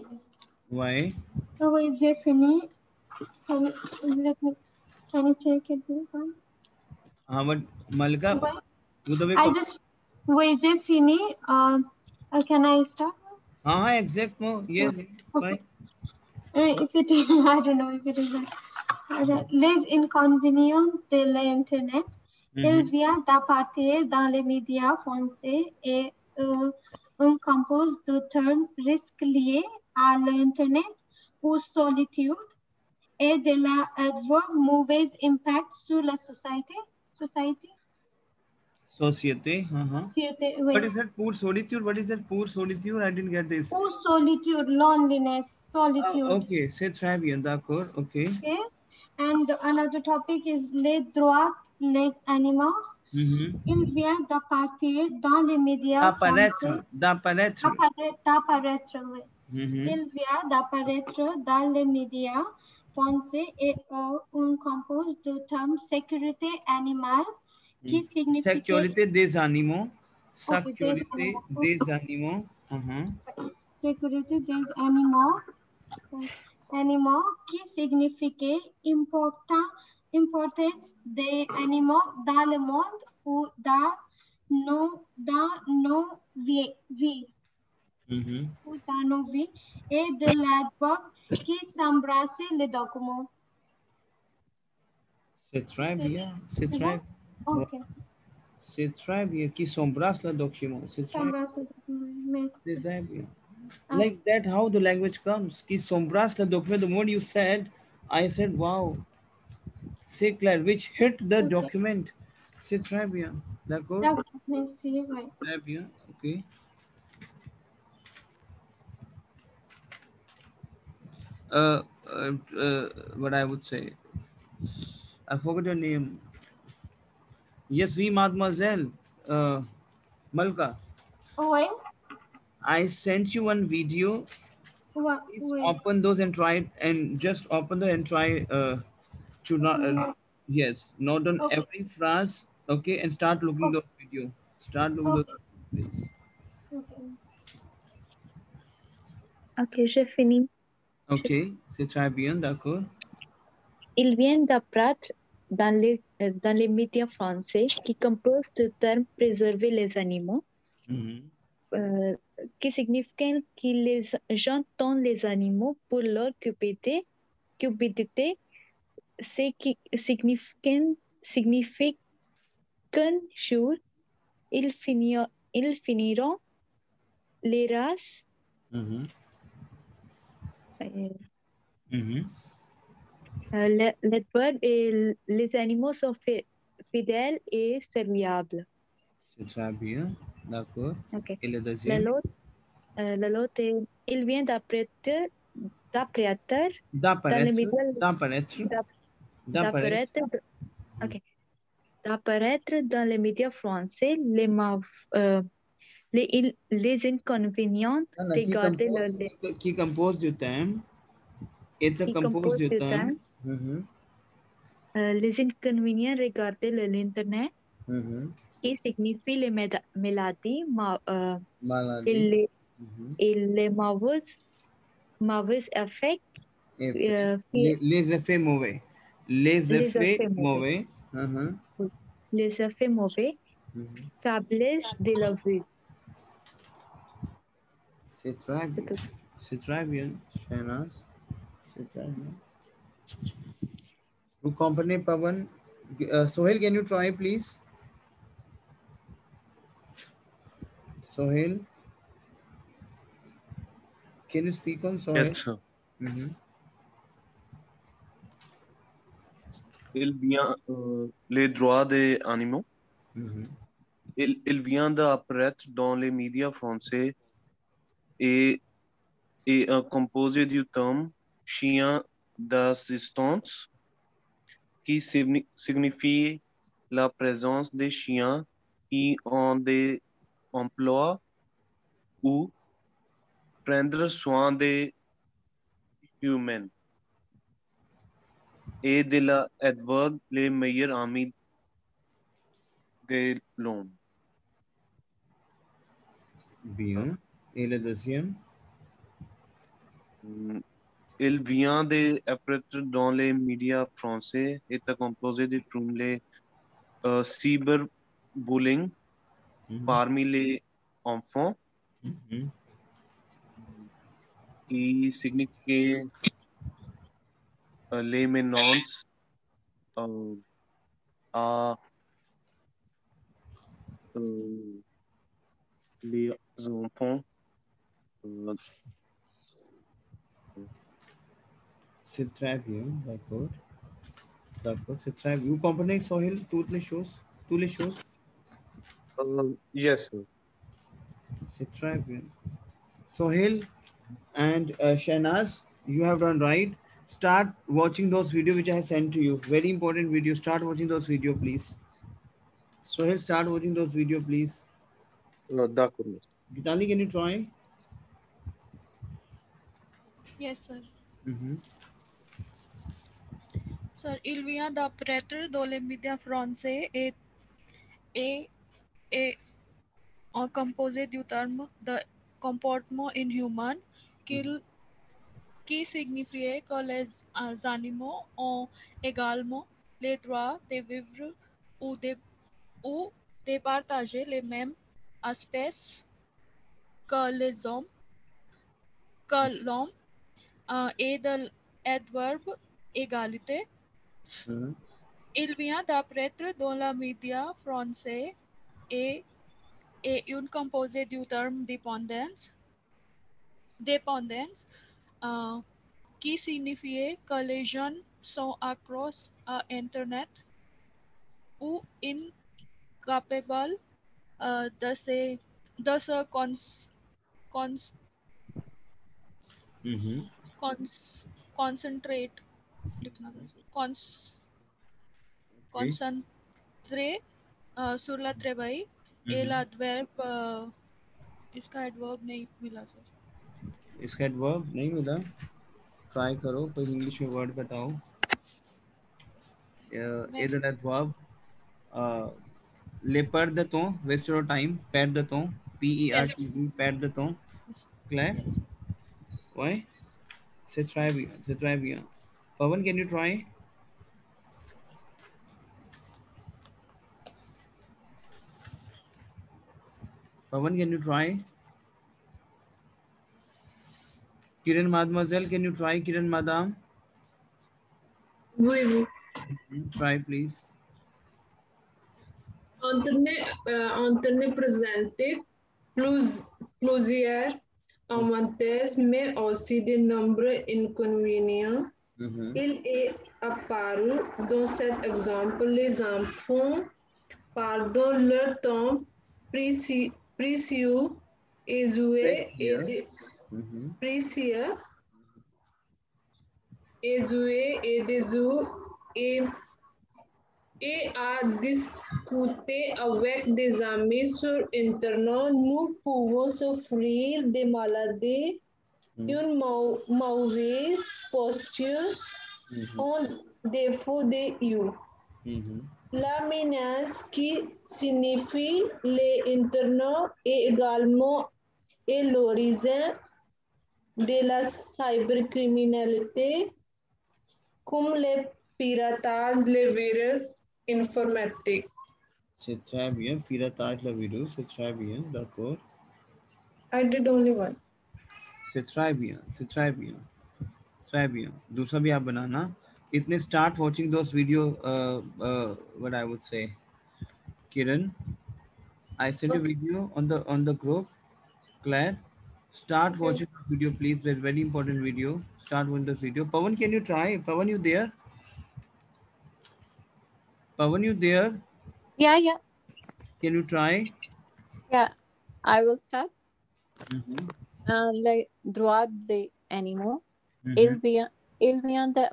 Why? So is it fini? Can you check it? हाँ but Malika, I just is it fini? Can I start? हाँ exact mo yes. Why? If it is, I don't know if it is. Les inconvénients de l'internet. Il vient d'appartenir dans les médias français et on compose de termes risques liés à l'internet ou solitude et de la adverbe mauvais impact sur la société. Société. Société, What oui. is that? Poor solitude. What is that? Poor solitude. I didn't get this. Ou solitude, loneliness, solitude. Okay, c'est très bien, d'accord. Okay. Okay. And another topic is les droits les animaux. Il vient d'apparaître dans les médias français. D'apparaître. Oui. Il vient d'apparaître dans les médias français et on compose du terme sécurité animale qui signifie Sécurité des animaux. Sécurité des animaux. Sécurité des animaux qui signifie importance des animaux dans le monde ou dans nos vies. Ou dans nos vies et de l'adverbe qui s'embrasse les documents. C'est très bien. C'est très. Okay. C'est très bien. Qui s'embrasse le document. C'est très bien. Like that, how the language comes. Qui s'embrasse le document. The moment you said, I said, wow. C'est clair. Which hit the document. C'est très bien. D'accord? Merci. Très bien. Okay. What I would say. I forgot your name. Yes, we, mademoiselle. Malka. Oui. I sent you one video. Please open those and try it, and just open them and try to not. Yes, note down every phrase. Okay, and start looking those video. Start looking those, please. Ok, j'ai fini. Ok, c'est très bien, d'accord. Il vient d'apparaître dans les médias français qui composent le terme préserver les animaux, qui signifie que les gens tondent les animaux pour leur cupidité, ce qui signifie qu'un jour ils finiront les races. L'adverbe et les animaux sont fidèles et serviables. C'est très bien, d'accord. Okay. Et le deuxième? L'autre, il vient d'apparaître dans les médias français les inconvénients de garder le lait. Qui compose du thème? Les inconvénients de garder l'Internet, qui signifie les maladies et les mauvais effets. Les effets mauvais. Les effets mauvais. Les effets mauvais. Faiblesse de la vue. C'est très bien. C'est très bien, Shahnaz. C'est très bien. Vous comprenez, Pawan? Sohail, can you try, please? Sohail? Can you speak on Sohail? Yes, sir. Il vient les droits des animaux. Il vient d'apparaître dans les médias français et un composé du terme chien d'assistance qui signifie la présence des chiens qui ont des emplois ou prendre soin des humains et de l'adverbe les meilleurs amis de l'homme. Bien. Et le deuxième? Il vient d'apparaître dans les médias français et est composé de termes cyberbullying parmi les enfants qui signifie les menaces à les enfants. C'est très bien, d'accord. D'accord, c'est très bien. Vous comprenez, Sohail, toutes les choses? Yes, sir. C'est très bien. Sohail and Shahnaz, you have done right. Start watching those videos which I have sent to you. Very important video. Start watching those video, please. Sohail, start watching those video, please. D'accord, master. Gitali, can you try? Yes, sir. Mm-hmm. Sir, il vient d'apparaître dans les médias français et composé du terme de comportement inhumain qui signifie que les animaux ont également le droit de vivre ou de partager les mêmes espèces que les hommes, que l'homme et de l'adverbe égalité. Mm-hmm. Il vient d'apparaître dans les médias français et une composé du terme dépendance qui signifie que les jeunes sont accros à Internet ou incapables de se cons- Mm-hmm. concentrate लिखना था sir, Okay. concentrate sur le travail et Mm-hmm. l'adverbe इसका adverb नहीं मिला sir. इसका adverb नहीं मिला. Try करो, कोई इंग्लिश में वर्ड बताओ. मैं इधर एडवर्ब ले per the ton, waste your time, per the ton, yes PERTE, per the ton. Clear? yes Why? C'est très bien. Pawan, can you try? Pawan, can you try? Kiran Mademoiselle, can you try? Kiran Madam? Oui, oui. Try, please. En presente plusieurs avantages, mais aussi de nombreux inconvénients. Mm-hmm. Il est apparu dans cet exemple les enfants perdent leur temps précieux et jouer Mm-hmm. précieux et jouer et des jeux et à discuter avec des amis sur Internet, nous pouvons souffrir des maladies, une mauvaise posture, un défaut de vue. Mm-hmm. La menace qui signifie l'Internet est également et l'origine de la cybercriminalité, comme le piratage, les virus informatiques. C'est très bien. Piratage le virus, c'est très bien. D'accord. I did only one. C'est très bien. C'est très bien. Très bien. दूसरा भी आप बनाना. इतने start watching those video. What I would say, Kiran, I sent a video on the group. Claire, start watching the video, please. It's a very important video. Start watching the video. Pawan, can you try? Pawan, you there? Pawan, you there? Yeah. Can you try? Yeah. I will start. Mm-hmm. Le droit des animaux. Mm-hmm. Il vient de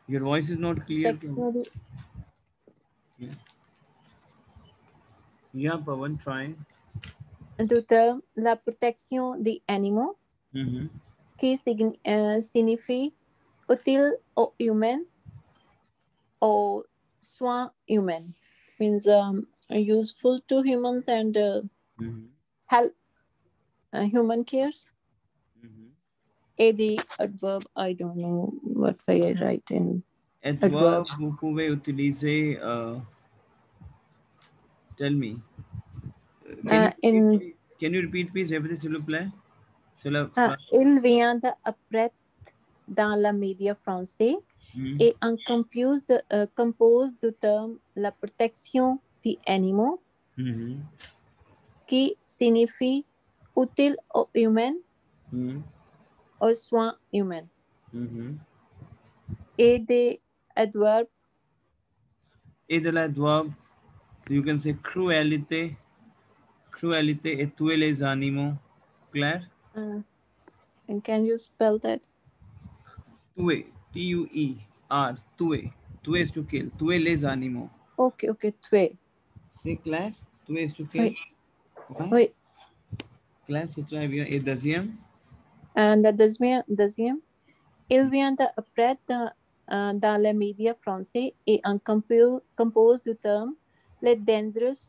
Your voice is not clear. Yeah, Pawan, try. du terme la protection des animaux, Mm-hmm. qui signifie utile aux humains, aux soins humains. Means useful to humans and help human cares. Mm-hmm. Et the adverb, I don't know what I write in Adverb, vous pouvez utiliser. Tell me. Can you repeat, please? Répétez, s'il vous plaît. Il vient d'apparaître dans la média français et en compose du terme la protection des animaux, qui signifie utile aux humains, aux soins humains. Et des adverb. Et de l'adverbe, you can say crualité. Crualité et tuer les animaux. Claire? And can you spell that? Tuer. T-U-E-R. Tuer. Tuer is to kill. Tuer les animaux. Okay, tuer. C'est clair? Tuer is to kill. Oui. Oui. Claire, c'est très bien. Et deuxième? And deuxième, il vient d'apparaître dans les médias français et en compose du terme les dangereux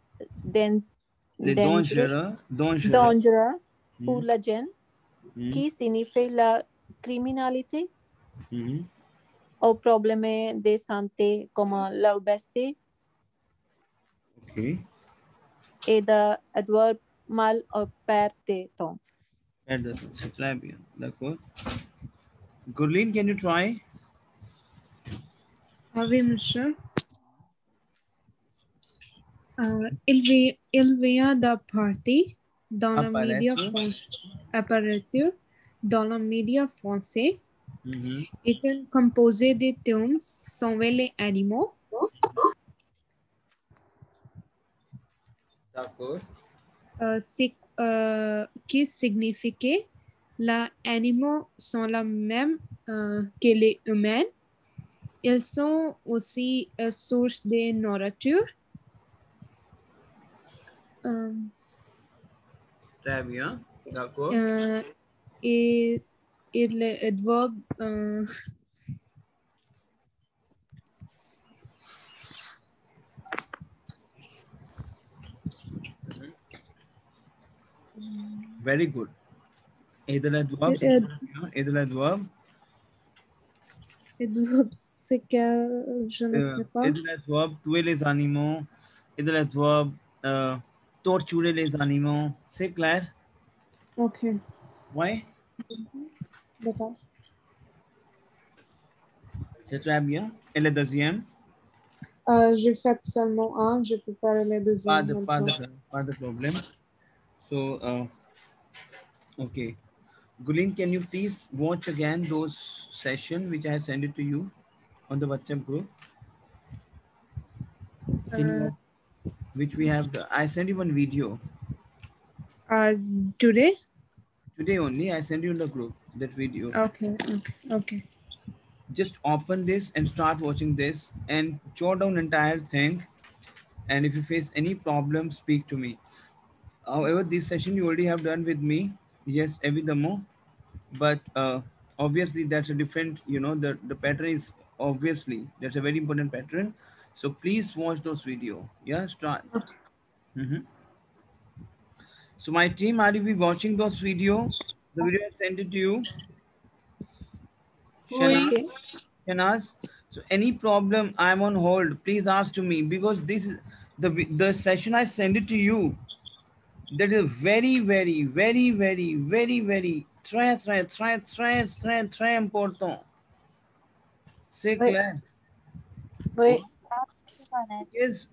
pour la jeune, qui signifie la criminalité ou problème de santé comme l'obésité. Okay. Et d'adverbe mal ou perdre de temps. C'est très bien. D'accord. Gurleen, can you try? Oui, monsieur. Il vient d'apparaître dans le média français. Apparaître dans le média français. Est un composé de termes sont les animaux. D'accord. Qui signifie que les animaux sont les mêmes que les humains. Ils sont aussi une source de nourriture. Très bien. D'accord. Et les adverbes Very good. Et de l'adverbe? Et de l'adverbe? C'est que je ne sais pas. Et de l'adverbe, tuer les animaux. Et de l'adverbe, torturer les animaux. C'est clair? Ok. Ouais? D'accord. C'est très bien. Et le deuxième? J'ai fait seulement un. Je peux parler le deuxième. Pas de problème. So, okay. Gulin, can you please watch again those sessions which I have sent it to you on the WhatsApp group? Which we have, I sent you one video. Today? Today only, I sent you in the group, that video. Okay. Just open this and start watching this and jot down entire thing. And if you face any problem, speak to me. However, this session you already have done with me. Yes, every demo. But obviously that's a different, the pattern is obviously, that's a very important pattern. So please watch those video. Yeah, start. So my team, are you watching those video? The video I sent it to you. Shanaz. So any problem, I'm on hold. Please ask to me, because this is the session I send it to you. That is very, very, very, very, very, very très important. C'est clair. Oui. Because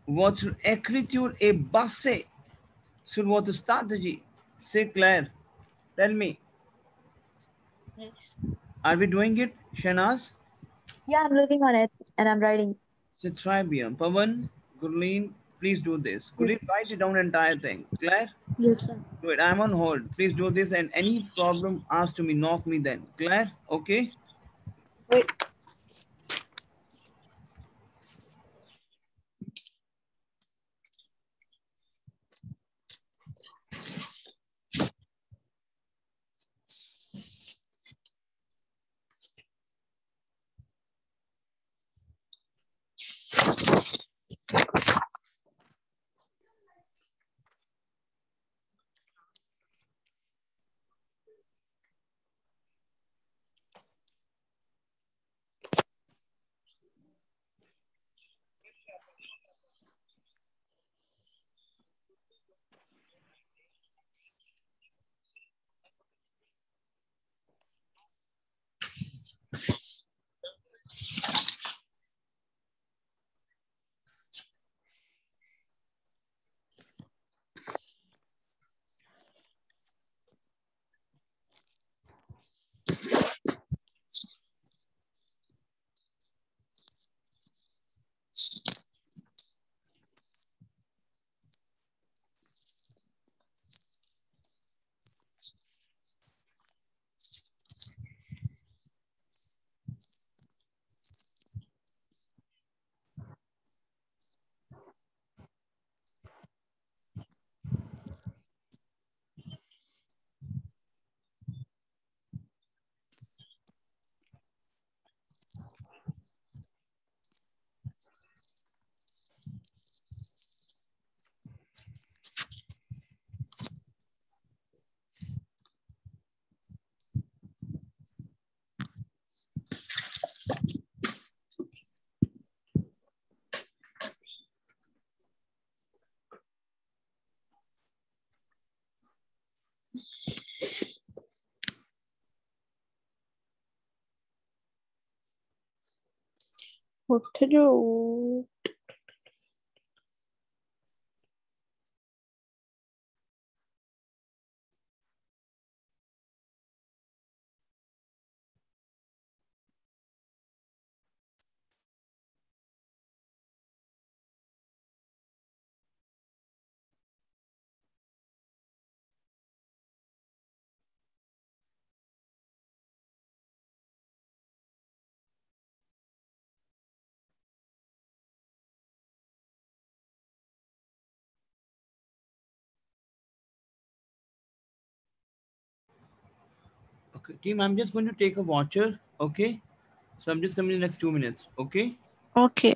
votre écriture est basée sur votre stratégie. C'est clair. Tell me. Yes. Are we doing it, Shanaz? Yeah, I'm looking on it and I'm writing. C'est très bien. Pawan, Gurleen, please do this. Gurleen, write it down entire thing. Claire? Yes, sir. Do it. I'm on hold. Please do this, and any problem, ask to me, knock me then. Claire? Okay? Oui. ਉੱਠ ਜਾਓ। Okay, team, I'm just going to take a watcher. Okay, so I'm just coming in the next 2 minutes. Okay. Okay.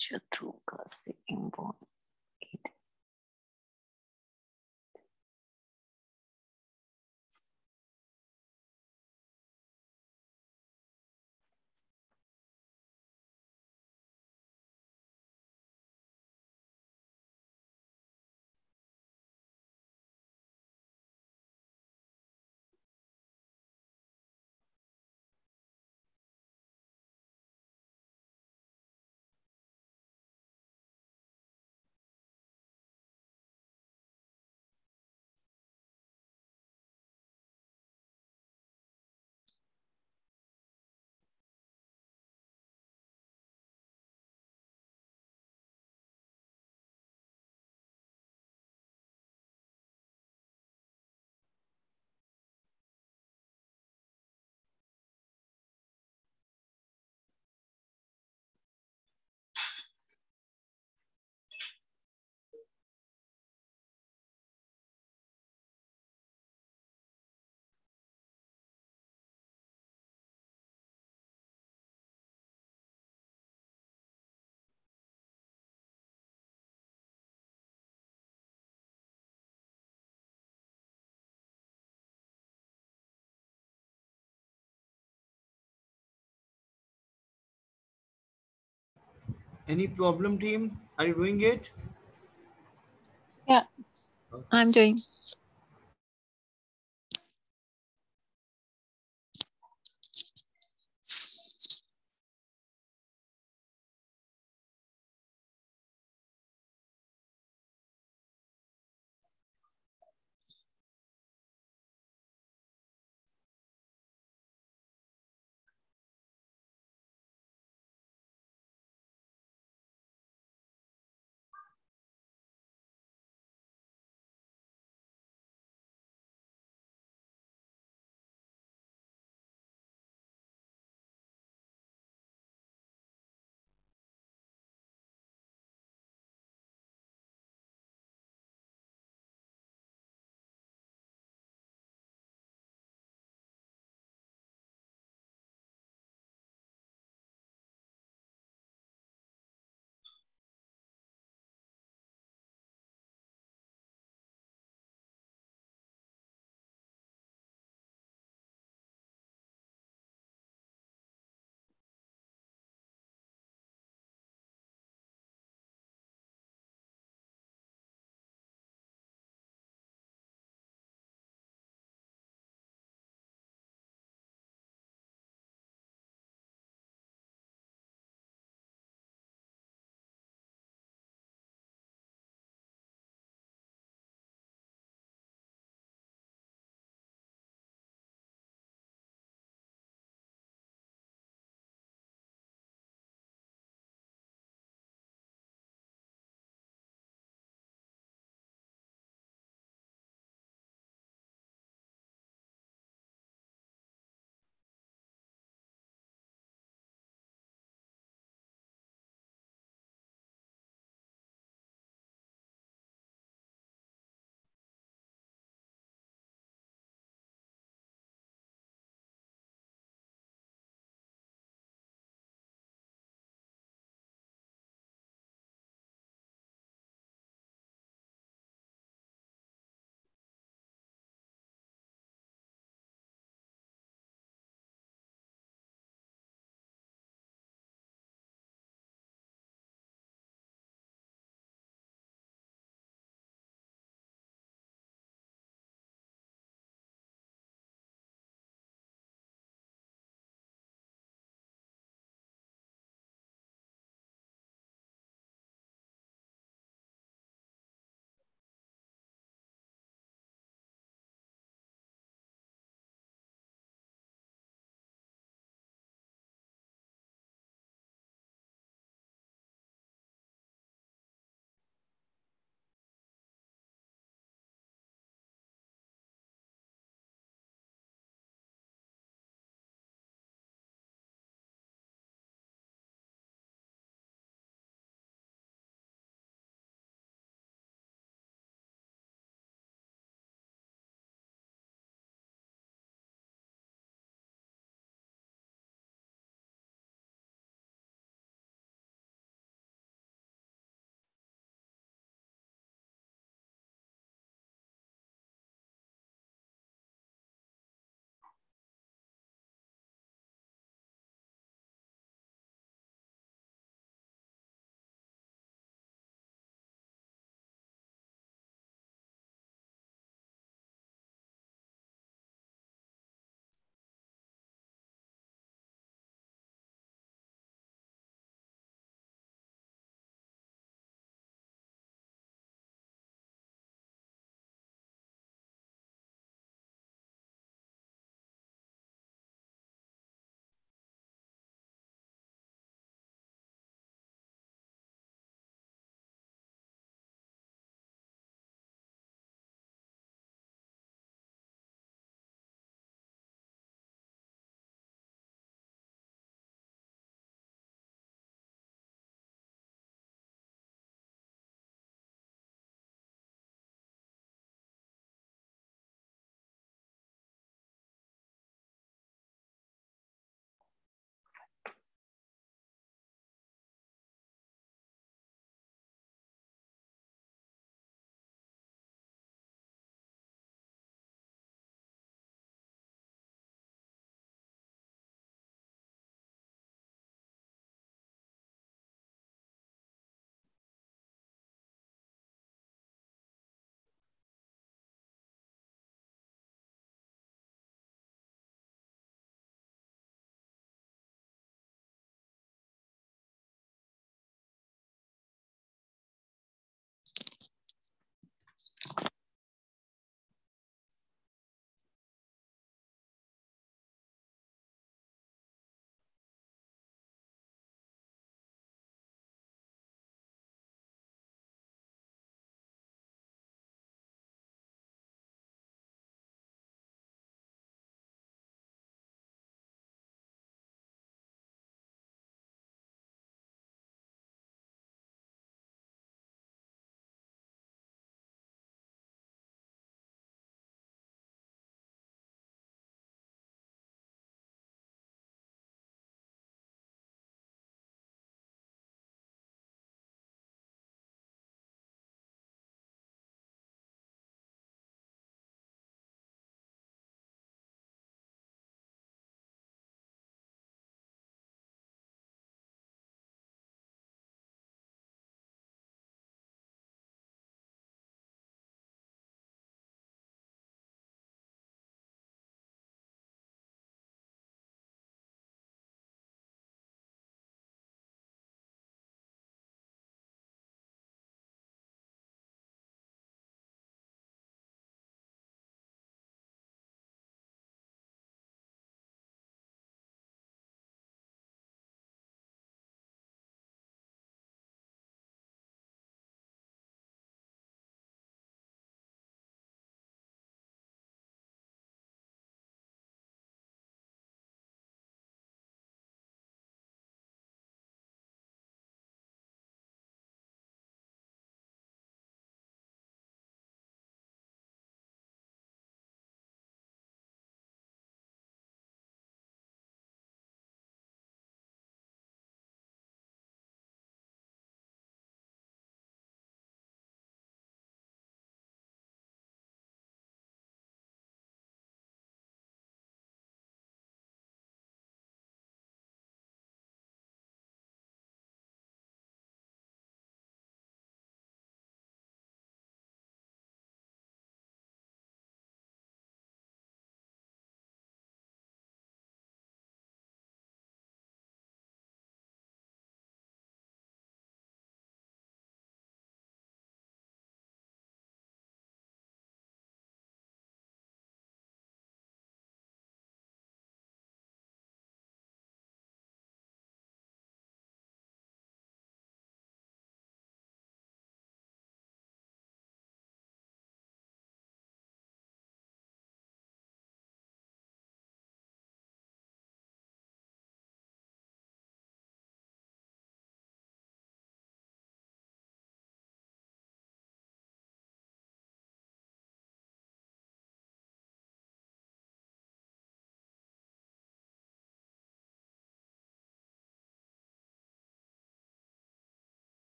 शत्रु का से import Any problem, team? Are you doing it? Yeah, I'm doing.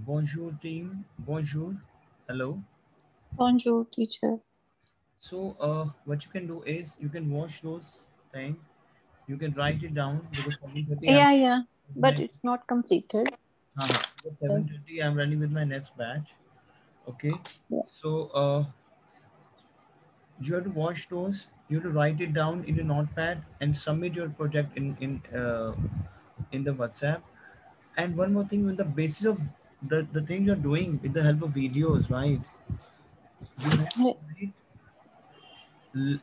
Bonjour team. Bonjour. Hello. Bonjour, teacher. So what you can do is you can watch those things. You can write it down because 7:30 I'm Yeah, but my it's not completed. At Yes. 7:30 I'm running with my next batch. Okay. Yeah. So you have to watch those. You have to write it down in a notepad and submit your project in the WhatsApp. And one more thing, on the basis of the thing you're doing with the help of videos, right? You have to write l-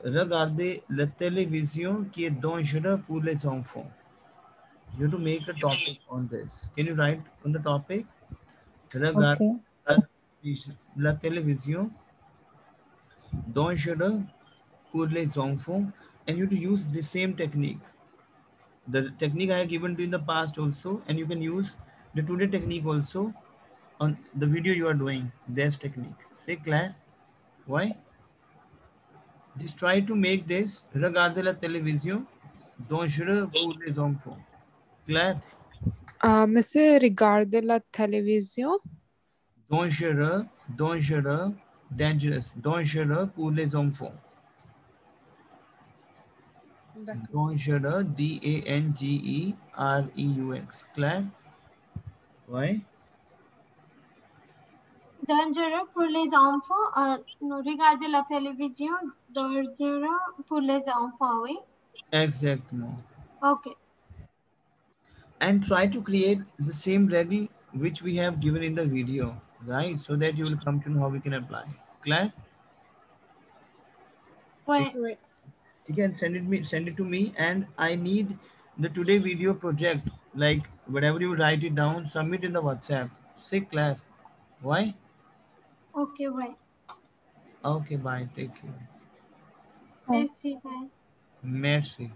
regarder la télévision qui est dangereux pour les enfants. You have to make a topic on this. Can you write on the topic? Regarder Okay. la télévision dangereux pour les enfants, and you have to use the same technique. The technique I have given to you in the past also, and you can use the today technique also on the video you are doing. This technique. C'est clair? Why? Just try to make this regarder la télévision dangereux pour les enfants. Clair? Monsieur, regarde la télévision. Dangereux, dangereux, dangerous, dangereux pour les enfants. Dangereux, dangereux. Clair? Why? Dangereux pour les enfants. Regarder la télévision. Dangereux pour les enfants, oui. Exactement. Okay. And try to create the same regel which we have given in the video, right? So that you will come to know how we can apply. Clear? Wait. You can send it to me, and I need the today video project. Like whatever you write it down, submit in the WhatsApp. Say Claire. Why? Okay, wait. Okay, bye. Take care. Merci, bye. Merci.